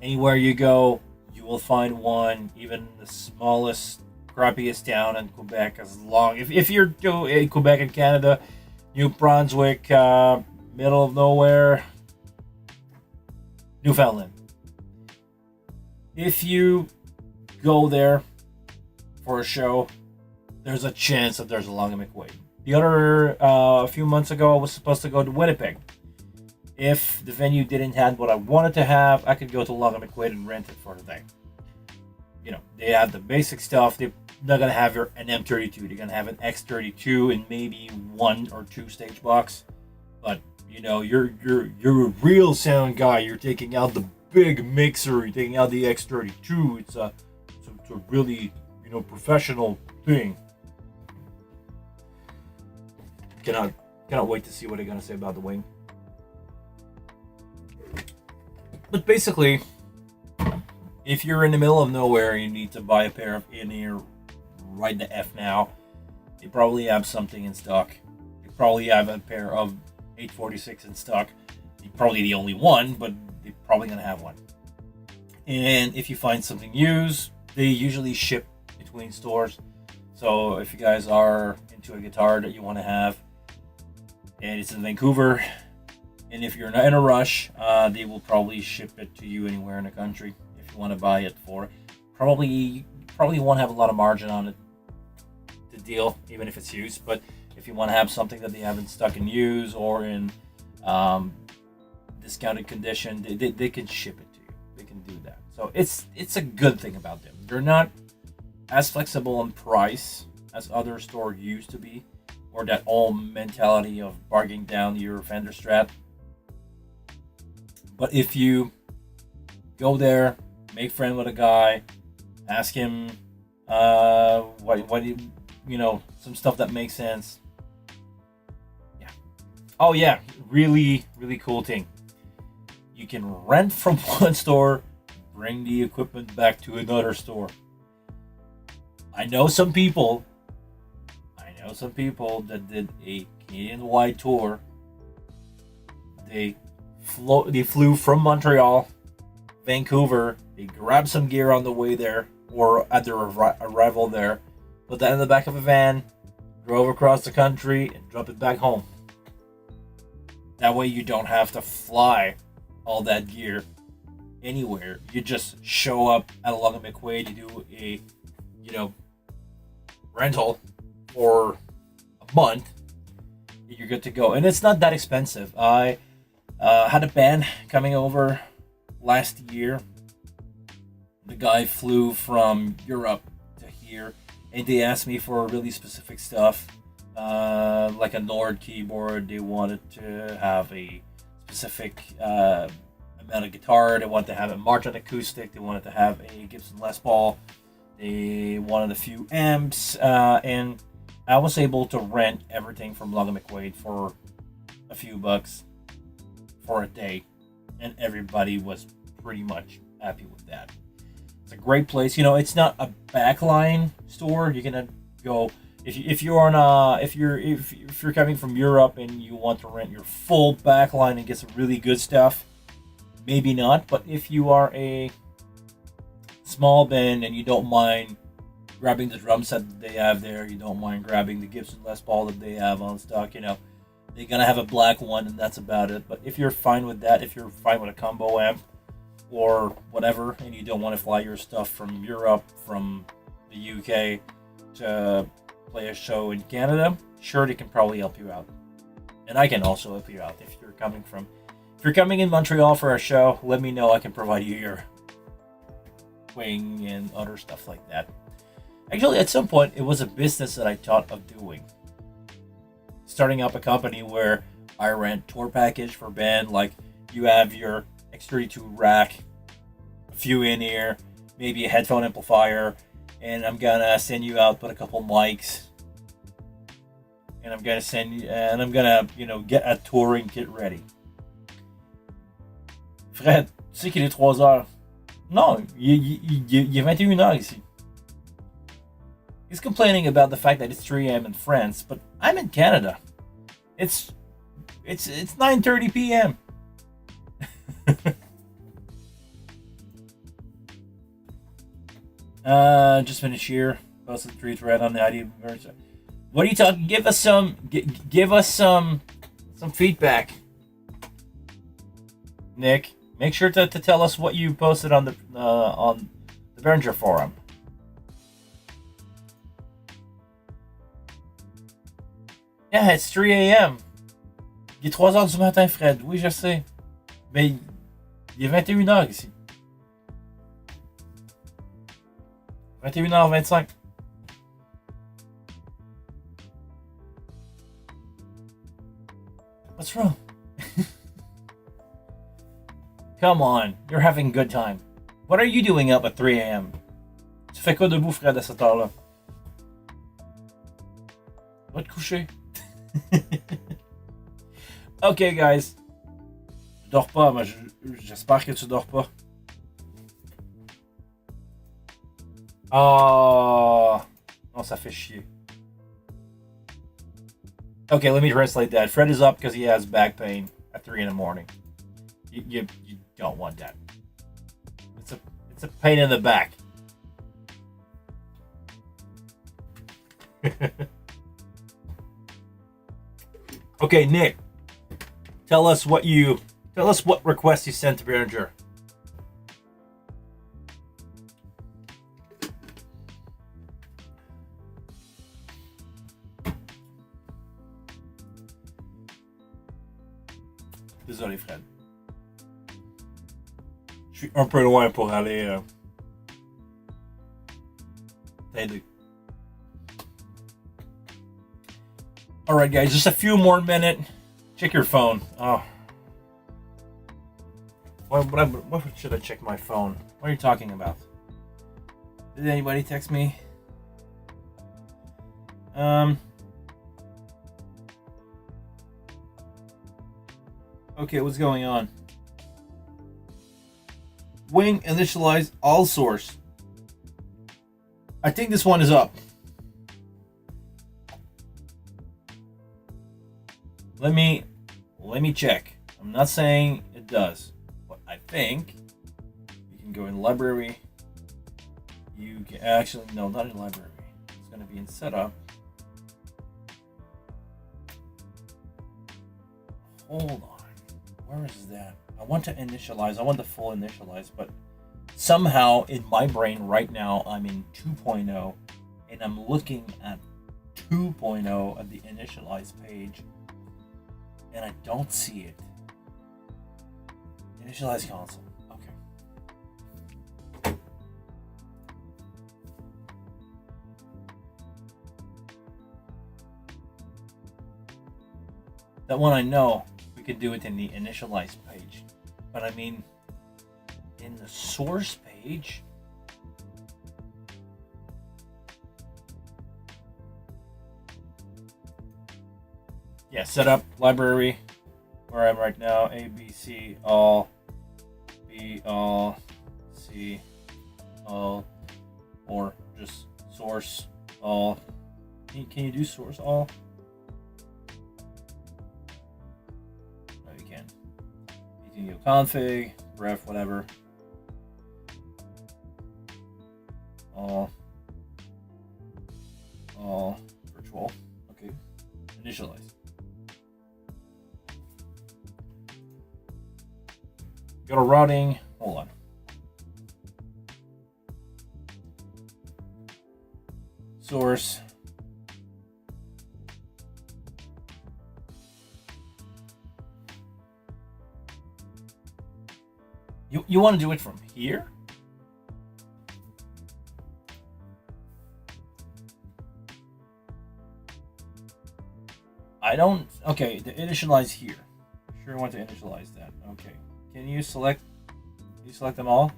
Anywhere you go, you will find one, even the smallest, crappiest town in Quebec. As long if you're in Quebec in Canada, New Brunswick, middle of nowhere, Newfoundland. If you go there for a show, there's a chance that there's a Long and McQuaid. The other, a few months ago, I was supposed to go to Winnipeg. If the venue didn't have what I wanted to have, I could go to Long and McQuaid and rent it for the day. They have the basic stuff. They're not gonna have an M32. They're gonna have an X32 and maybe 1 or 2 stage box. But you're a real sound guy. You're taking out the big mixer. You're taking out the X32. It's a really professional thing. Cannot wait to see what they're gonna say about the wing. But basically, if you're in the middle of nowhere and you need to buy a pair of in-ear right the F now, they probably have something in stock. They probably have a pair of 846 in stock. You're probably the only one, but they're probably gonna have one. And if you find something used, they usually ship between stores. So if you guys are into a guitar that you want to have, and it's in Vancouver, and if you're not in a rush, they will probably ship it to you anywhere in the country. If you want to buy it for, probably won't have a lot of margin on it, the deal, even if it's used. But if you want to have something that they haven't stuck in use or in the discounted condition, they can ship it to you. They can do that. So it's a good thing about them. They're not as flexible in price as other stores used to be, or that old mentality of bargaining down your vendor strat. But if you go there, make friend with a guy, ask him what some stuff that makes sense. Yeah. Oh yeah, really cool thing. You can rent from one store, bring the equipment back to another store. I know some people that did a Canadian-wide tour. They flew from Montreal, Vancouver. They grabbed some gear on the way there or at their arrival there, put that in the back of a van, drove across the country, and dropped it back home. That way you don't have to fly all that gear anywhere. You just show up at Long McQuaid, you do a rental for a month, you're good to go. And it's not that expensive. I had a band coming over last year. The guy flew from Europe to here, and they asked me for really specific stuff, like a Nord keyboard. They wanted to have a specific amount of guitar. They wanted to have a Martin acoustic. They wanted to have a Gibson Les Paul. They wanted a few amps, and I was able to rent everything from Long McQuaid for a few bucks for a day, and everybody was pretty much happy with that. It's a great place. It's not a backline store. You're gonna go if you're coming from Europe and you want to rent your full backline and get some really good stuff. Maybe not, but if you are a small band and you don't mind grabbing the drum set that they have there, you don't mind grabbing the Gibson Les Paul that they have on stock, they're gonna have a black one and that's about it. But if you're fine with that, if you're fine with a combo amp or whatever, and you don't want to fly your stuff from Europe, from the UK to play a show in Canada, sure, they can probably help you out. And I can also help you out if you're coming in Montreal for a show. Let me know. I can provide you your wing and other stuff like that. Actually, at some point, it was a business that I thought of doing. Starting up a company where I rent tour package for band, like you have your X32 rack, a few in ear, maybe a headphone amplifier, and I'm gonna send you out with a couple mics, and I'm gonna get a touring kit ready. Fred, tu sais qu'il est 3 heures. Non, il est 21 heures ici. He's complaining about the fact that it's 3 a.m. in France, but I'm in Canada. It's 9:30 p.m. Just finished here. Posted 3 thread on the ID version. What are you talking? Give us some feedback, Nick. Make sure to tell us what you posted on the Behringer forum. Yeah, it's 3 a.m. Il est 3 heures du matin, Fred. Oui, je sais. Mais il est 21 heures ici. 21h25. What's wrong? Come on, you're having a good time. What are you doing up at 3 a.m.? Tu fais quoi debout, Fred, à cette heure-là? Va te coucher. Ok, guys. Tu dors pas, mais j'espère que tu dors pas. Oh, non, ça fait chier. Okay, let me translate that. Fred is up because he has back pain at 3 in the morning. You don't want that. It's a pain in the back. Okay, Nick. Tell us what request you sent to Behringer. Désolé, Fred. suis un peu loin pour aller t'aider. Alright guys, just a few more minutes. Check your phone. Oh. What should I check my phone? What are you talking about? Did anybody text me? Okay, what's going on? Wing initialize all source. I think this one is up. Let me check. I'm not saying it does, but I think you can go in library. You can actually, no, not in library. It's going to be in setup. Hold on. Where is that? I want to initialize. I want the full initialize, but somehow in my brain right now, I'm in 2.0 and I'm looking at 2.0 at the initialize page and I don't see it. Initialize console. Okay. That one I know. We could do it in the initialize page, but I mean in the source page, yeah, setup library where I'm right now, A, B, C, all, B, all, C, all, or just source all. Can you do source all? You can go config, ref, whatever. All virtual. Okay. Initialize. Go to routing. Hold on. Source. You want to do it from here? I don't. Okay, the initialize here. Sure, I want to initialize that. Okay. Can you select? Them all?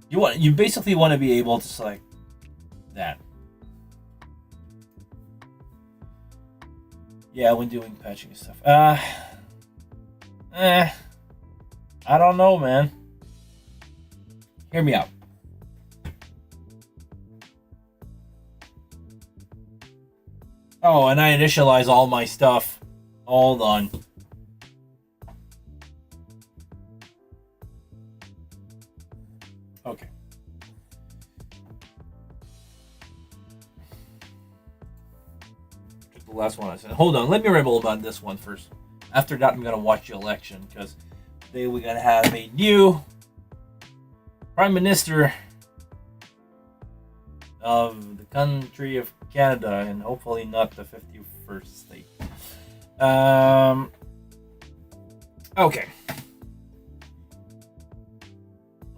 You basically want to be able to select that. Yeah, when doing patching and stuff. I don't know, man. Hear me out. Oh, and I initialize all my stuff. Hold on. Okay. Just the last one I said. Hold on, let me ramble about this one first. After that, I'm gonna watch the election because today we're gonna have a new Prime Minister of the country of Canada, and hopefully not the 51st state. Okay.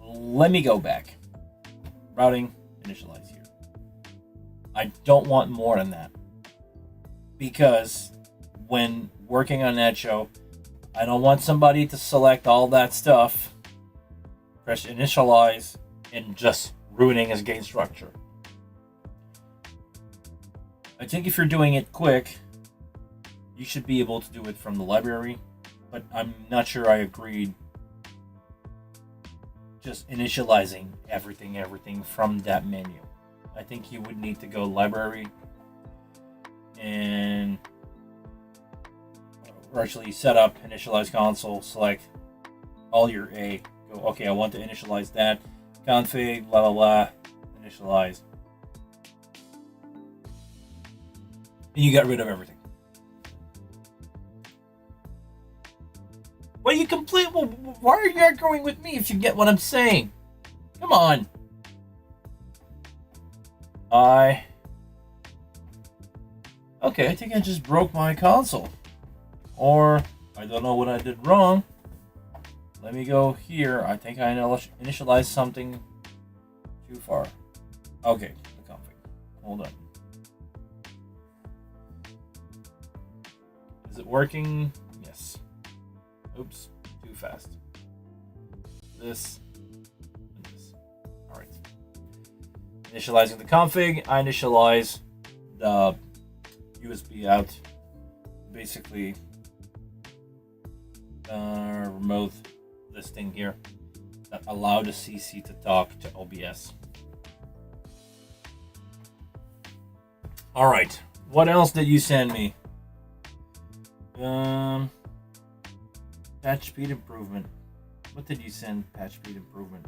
Let me go back. Routing, initialize here. I don't want more than that. Because when working on that show, I don't want somebody to select all that stuff, press initialize, and just ruining his game structure. I think if you're doing it quick, you should be able to do it from the library, but I'm not sure I agreed just initializing everything from that menu. I think you would need to go library and actually set up initialize console, select all your A, go okay, I want to initialize that, config, blah blah blah, initialize, and you get rid of everything. Well, you complete. Well, why are you arguing with me if you get what I'm saying? Come on. Okay, I think I just broke my console. Or I don't know what I did wrong. Let me go here. I think I initialized something too far. Okay, the config. Hold on. Is it working? Yes. Oops, too fast. This and this. All right. Initializing the config. I initialize the USB out. Basically, remote this thing here that allow the CC to talk to OBS. All right. What else did you send me? Patch speed improvement. What did you send? Patch speed improvement.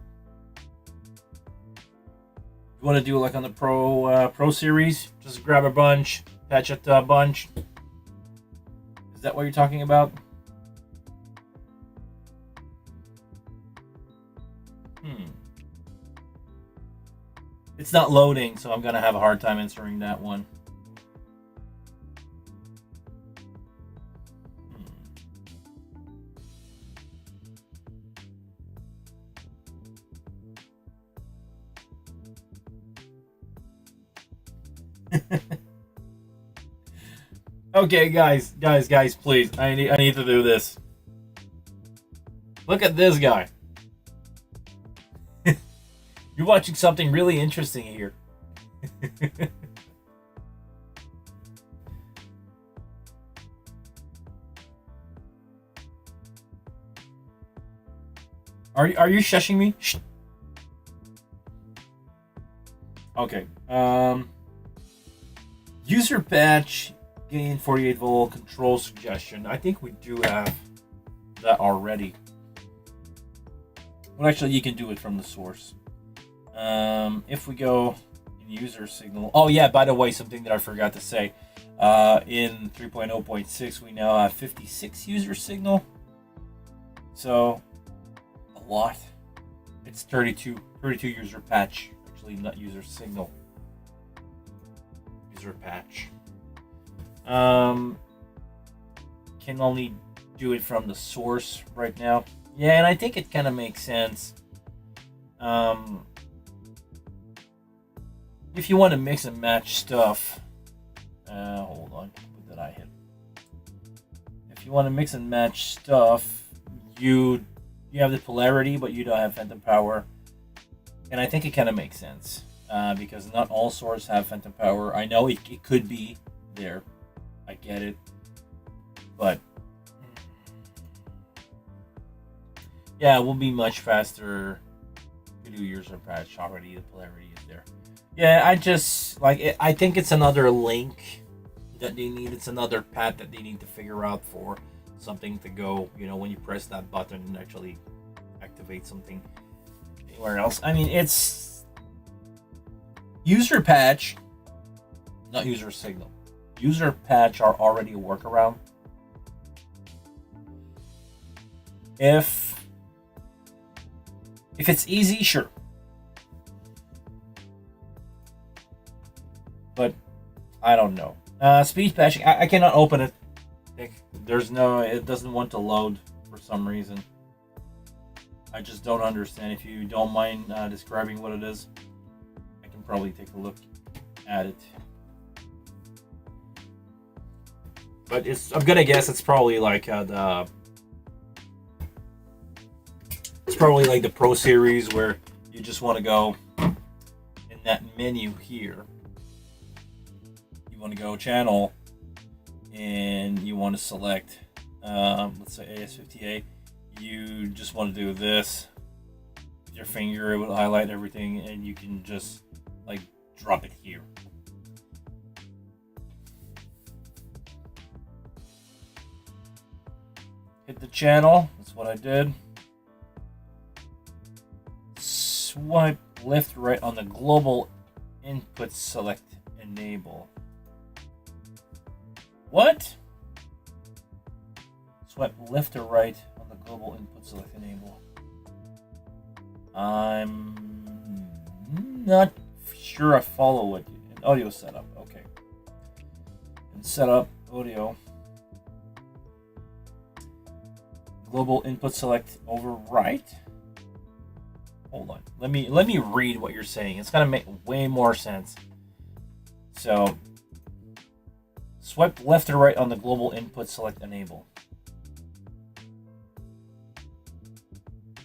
You want to do like on the Pro series? Just grab a bunch, patch it to a bunch. Is that what you're talking about? It's not loading, so I'm gonna have a hard time answering that one. Okay, guys, please. I need to do this. Look at this guy. You're watching something really interesting here. Are you shushing me? Shh. Okay. User patch gain 48 volt control suggestion. I think we do have that already. Well, actually, you can do it from the source. If we go in user signal. Oh yeah, by the way, something that I forgot to say. In 3.0.6, we now have 56 user signal. So a lot. It's 32 user patch. Actually, not user signal. User patch. Can only do it from the source right now. Yeah, and I think it kind of makes sense. If you want to mix and match stuff, hold on, what did I hit? If you want to mix and match stuff, you have the polarity, but you don't have phantom power, and I think it kind of makes sense because not all sources have phantom power. I know it could be there, I get it, but yeah, it will be much faster to do user patch already. The polarity is there. Yeah, I just like it. I think it's another link that they need. It's another path that they need to figure out for something to go. You know, when you press that button and actually activate something anywhere else. I mean, it's user patch, not user signal. User patch are already a workaround. If it's easy, sure. But I don't know. Speed patching, I cannot open it. It doesn't want to load for some reason. I just don't understand. If you don't mind describing what it is, I can probably take a look at it. But I'm gonna guess it's probably like it's probably like the Pro series where you just want to go in that menu here. You want to go channel, and you want to select, let's say AS50A. You just want to do this with your finger. It will highlight everything, and you can just like drop it here. Hit the channel. That's what I did. Swipe left right on the global input, select enable. What? Swipe left or right on the global input, select enable. I'm not sure I follow it. Audio setup, okay. And setup audio. global input select overwrite. Hold on. Let me read what you're saying. It's gonna make way more sense. So swipe left or right on the global input select enable.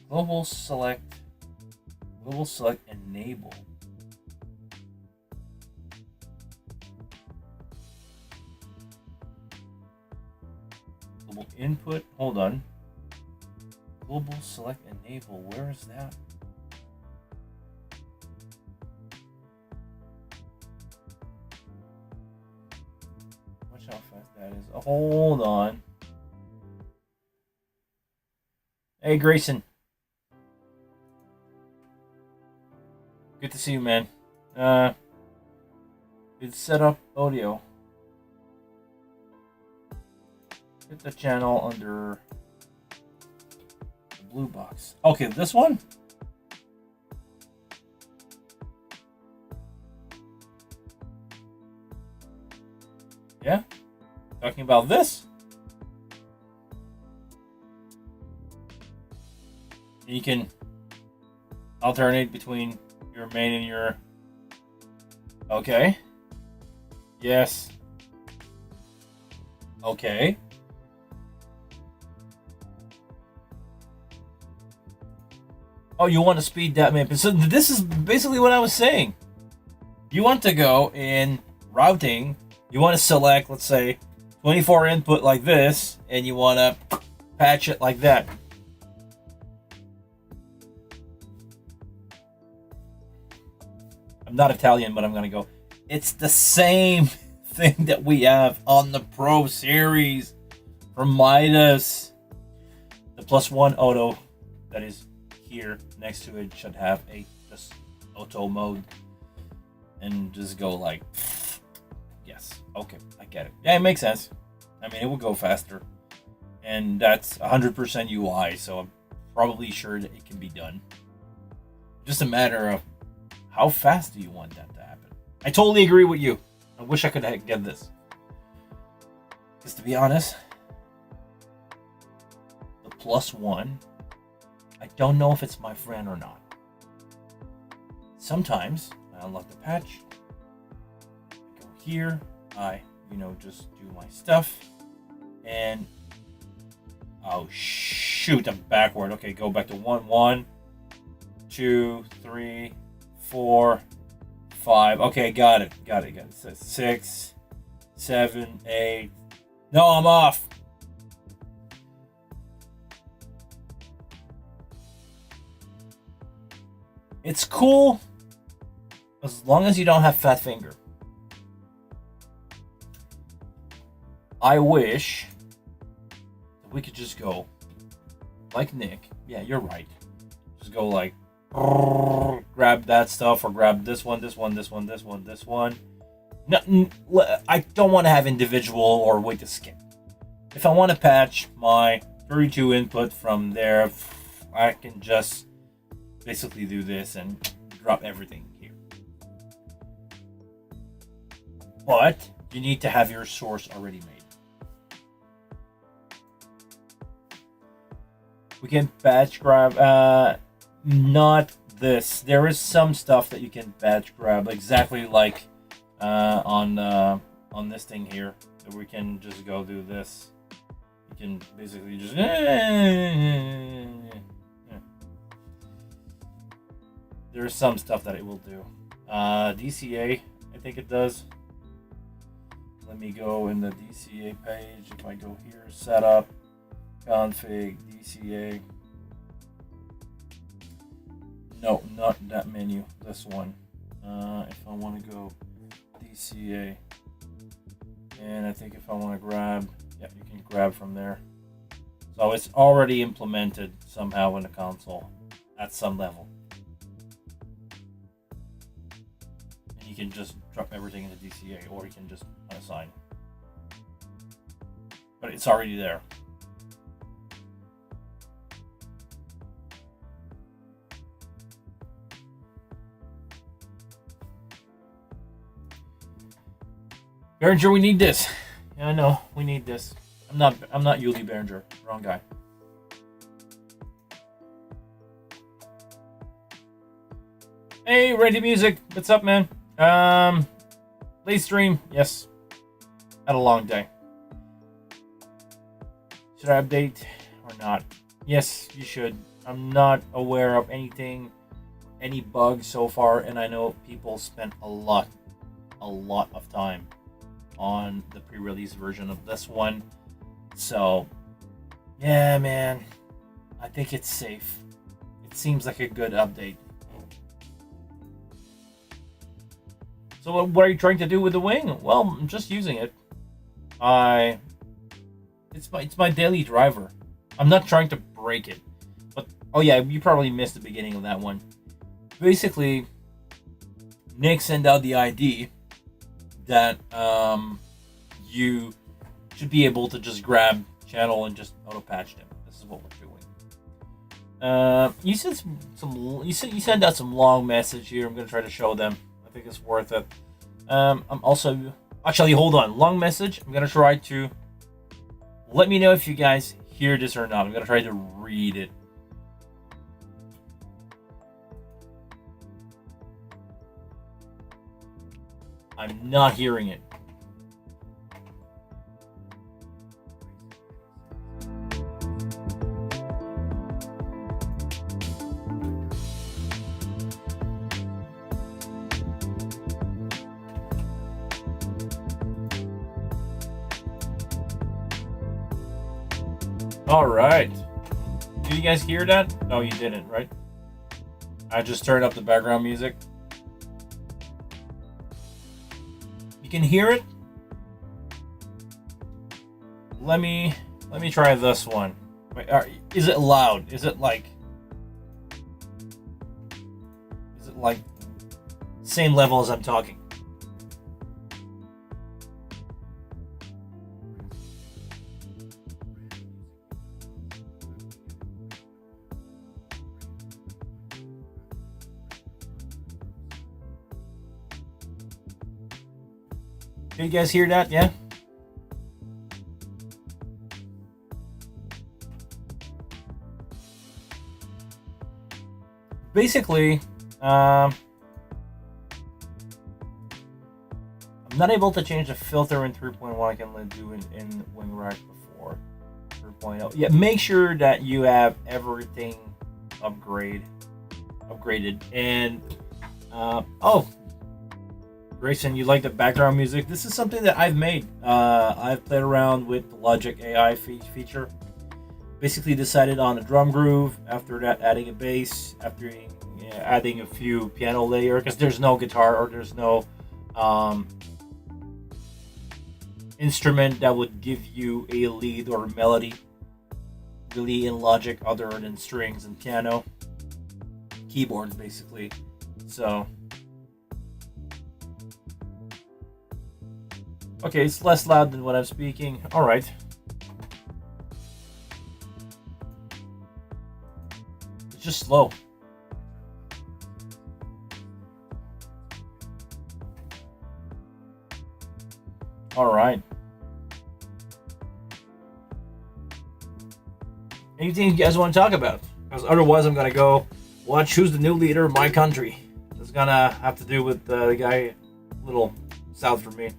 Global select enable. Global input, hold on. Global select enable, where is that? Watch how fast that is. Hold on. Hey Grayson. Good to see you, man. It's set up audio. Hit the channel under the blue box. Okay, this one? Yeah? Talking about this? And you can alternate between your main and your... Okay. Yes. Okay. Oh, you want to speed that map. So this is basically what I was saying. You want to go in routing. You want to select, let's say, 24 input like this, and you want to patch it like that. I'm not Italian, but I'm going to go. It's the same thing that we have on the Pro Series from Midas. The +1 auto that is here next to it should have a just auto mode and just go like, yes, okay, I get it. Yeah, it makes sense. I mean, it will go faster, and that's 100% UI, so I'm probably sure that it can be done. Just a matter of how fast do you want that to happen. I totally agree with you. I wish I could get this, because to be honest, the +1, I don't know if it's my friend or not. Sometimes I unlock the patch, I go here, I just do my stuff, and oh shoot, I'm backward. Okay, go back to 1, 1, 2, 3, 4, 5. Okay, got it. So 6, 7, 8. No, I'm off. It's cool as long as you don't have fat finger. I wish that we could just go like Nick. Yeah, you're right. Just go like grab that stuff, or grab this one. No, I don't want to have individual or wait to skip. If I want to patch my 32 input from there, I can just basically do this and drop everything here. But you need to have your source already made. We can batch grab, not this. There is some stuff that you can batch grab, exactly like on this thing here, that we can just go do this. You can basically just there's some stuff that it will do. DCA, I think it does. Let me go in the DCA page. If I go here, setup, config, DCA. No, not that menu. This one. If I want to go DCA, and I think if I want to grab, yeah, you can grab from there. So it's already implemented somehow in the console at some level. And you can just drop everything into DCA, or you can just unassign. But it's already there. Behringer, we need this. Yeah, I know, we need this. I'm not Yuli Behringer. Wrong guy. Hey, Ready Music, what's up, man? Late stream, yes. Had a long day. Should I update or not? Yes, you should. I'm not aware of any bugs so far, and I know people spent a lot of time on the pre-release version of this one. So, yeah, man, I think it's safe. It seems like a good update. So what are you trying to do with the wing? Well, I'm just using it. It's my daily driver. I'm not trying to break it. But oh yeah, you probably missed the beginning of that one. Basically, Nick sent out the ID that you should be able to just grab channel and just auto patch them. This is what we're doing. You sent you sent out some long message here. I'm gonna try to show them. I think it's worth it. I'm also actually hold on. Long message. I'm gonna try to let me know if you guys hear this or not. I'm gonna try to read it. I'm not hearing it. All right. Did you guys hear that? No, you didn't, right? I just turned up the background music. You can hear it. Let me try this one. Wait, is it loud? Is it like same level as I'm talking? Did you guys hear that? Yeah? Basically, I'm not able to change the filter in 3.1. I can do it in WingRack before 3.0. Yeah, make sure that you have everything upgraded. And oh, Grayson, you like the background music? This is something that I've made. I've played around with the Logic AI feature. Basically decided on a drum groove. After that, adding a bass. After adding a few piano layer, because there's no guitar or there's no instrument that would give you a lead or a melody really in Logic other than strings and piano. Keyboards, basically. So okay, it's less loud than what I'm speaking. All right. It's just slow. All right. Anything you guys want to talk about? Because otherwise, I'm gonna go watch who's the new leader of my country. It's gonna have to do with the guy a little south from me.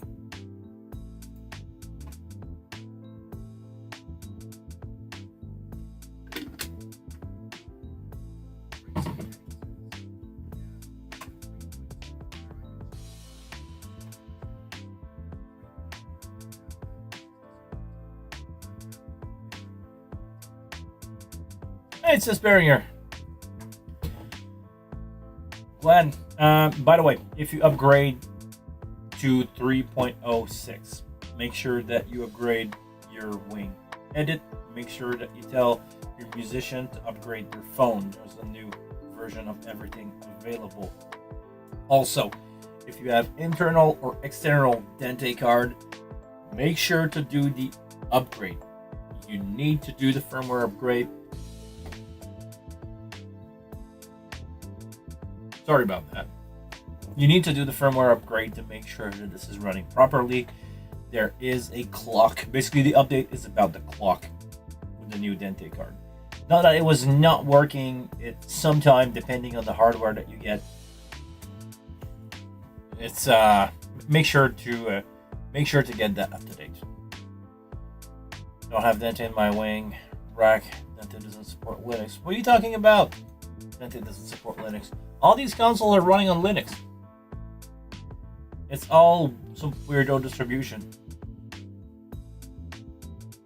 Hey, it's just Beringer. Glenn, by the way, if you upgrade to 3.0.6, make sure that you upgrade your wing. Edit, make sure that you tell your musician to upgrade their phone. There's a new version of everything available. Also, if you have internal or external Dante card, make sure to do the upgrade. You need to do the firmware upgrade. Sorry about that. You need to do the firmware upgrade to make sure that this is running properly. There is a clock. Basically, the update is about the clock with the new Dante card. Not that it was not working. It's sometime, depending on the hardware that you get, it's make sure to get that up to date. Don't have Dante in my wing. Rack. Dante doesn't support Linux. What are you talking about? Dante doesn't support Linux. All these consoles are running on Linux. It's all some weirdo distribution.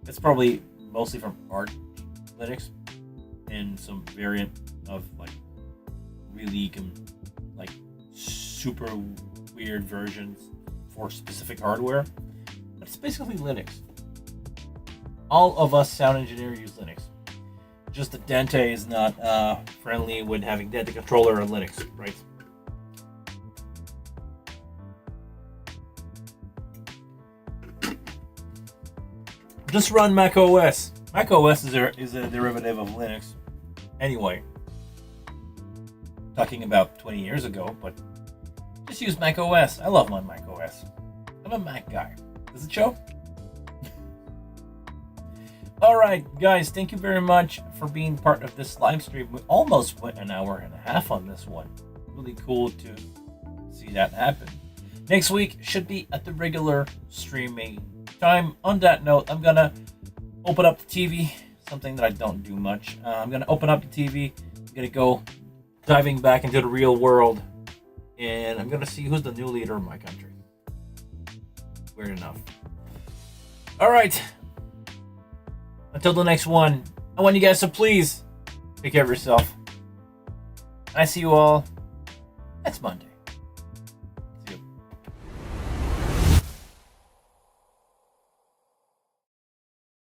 It's probably mostly from Arch Linux and some variant of like really like super weird versions for specific hardware. But it's basically Linux. All of us sound engineers use Linux. Just that Dante is not friendly with having Dante controller on Linux, right? Just run Mac OS. Mac OS is a derivative of Linux. Anyway, talking about 20 years ago, but just use Mac OS. I love my Mac OS. I'm a Mac guy. Does it show? Alright, guys, thank you very much for being part of this live stream. We almost went an hour and a half on this one. Really cool to see that happen. Next week should be at the regular streaming time. On that note, I'm gonna open up the TV, something that I don't do much. I'm gonna open up the TV. I'm gonna go diving back into the real world, and I'm gonna see who's the new leader of my country. Weird enough. All right. Until the next one, I want you guys to please take care of yourself. I see you all next Monday.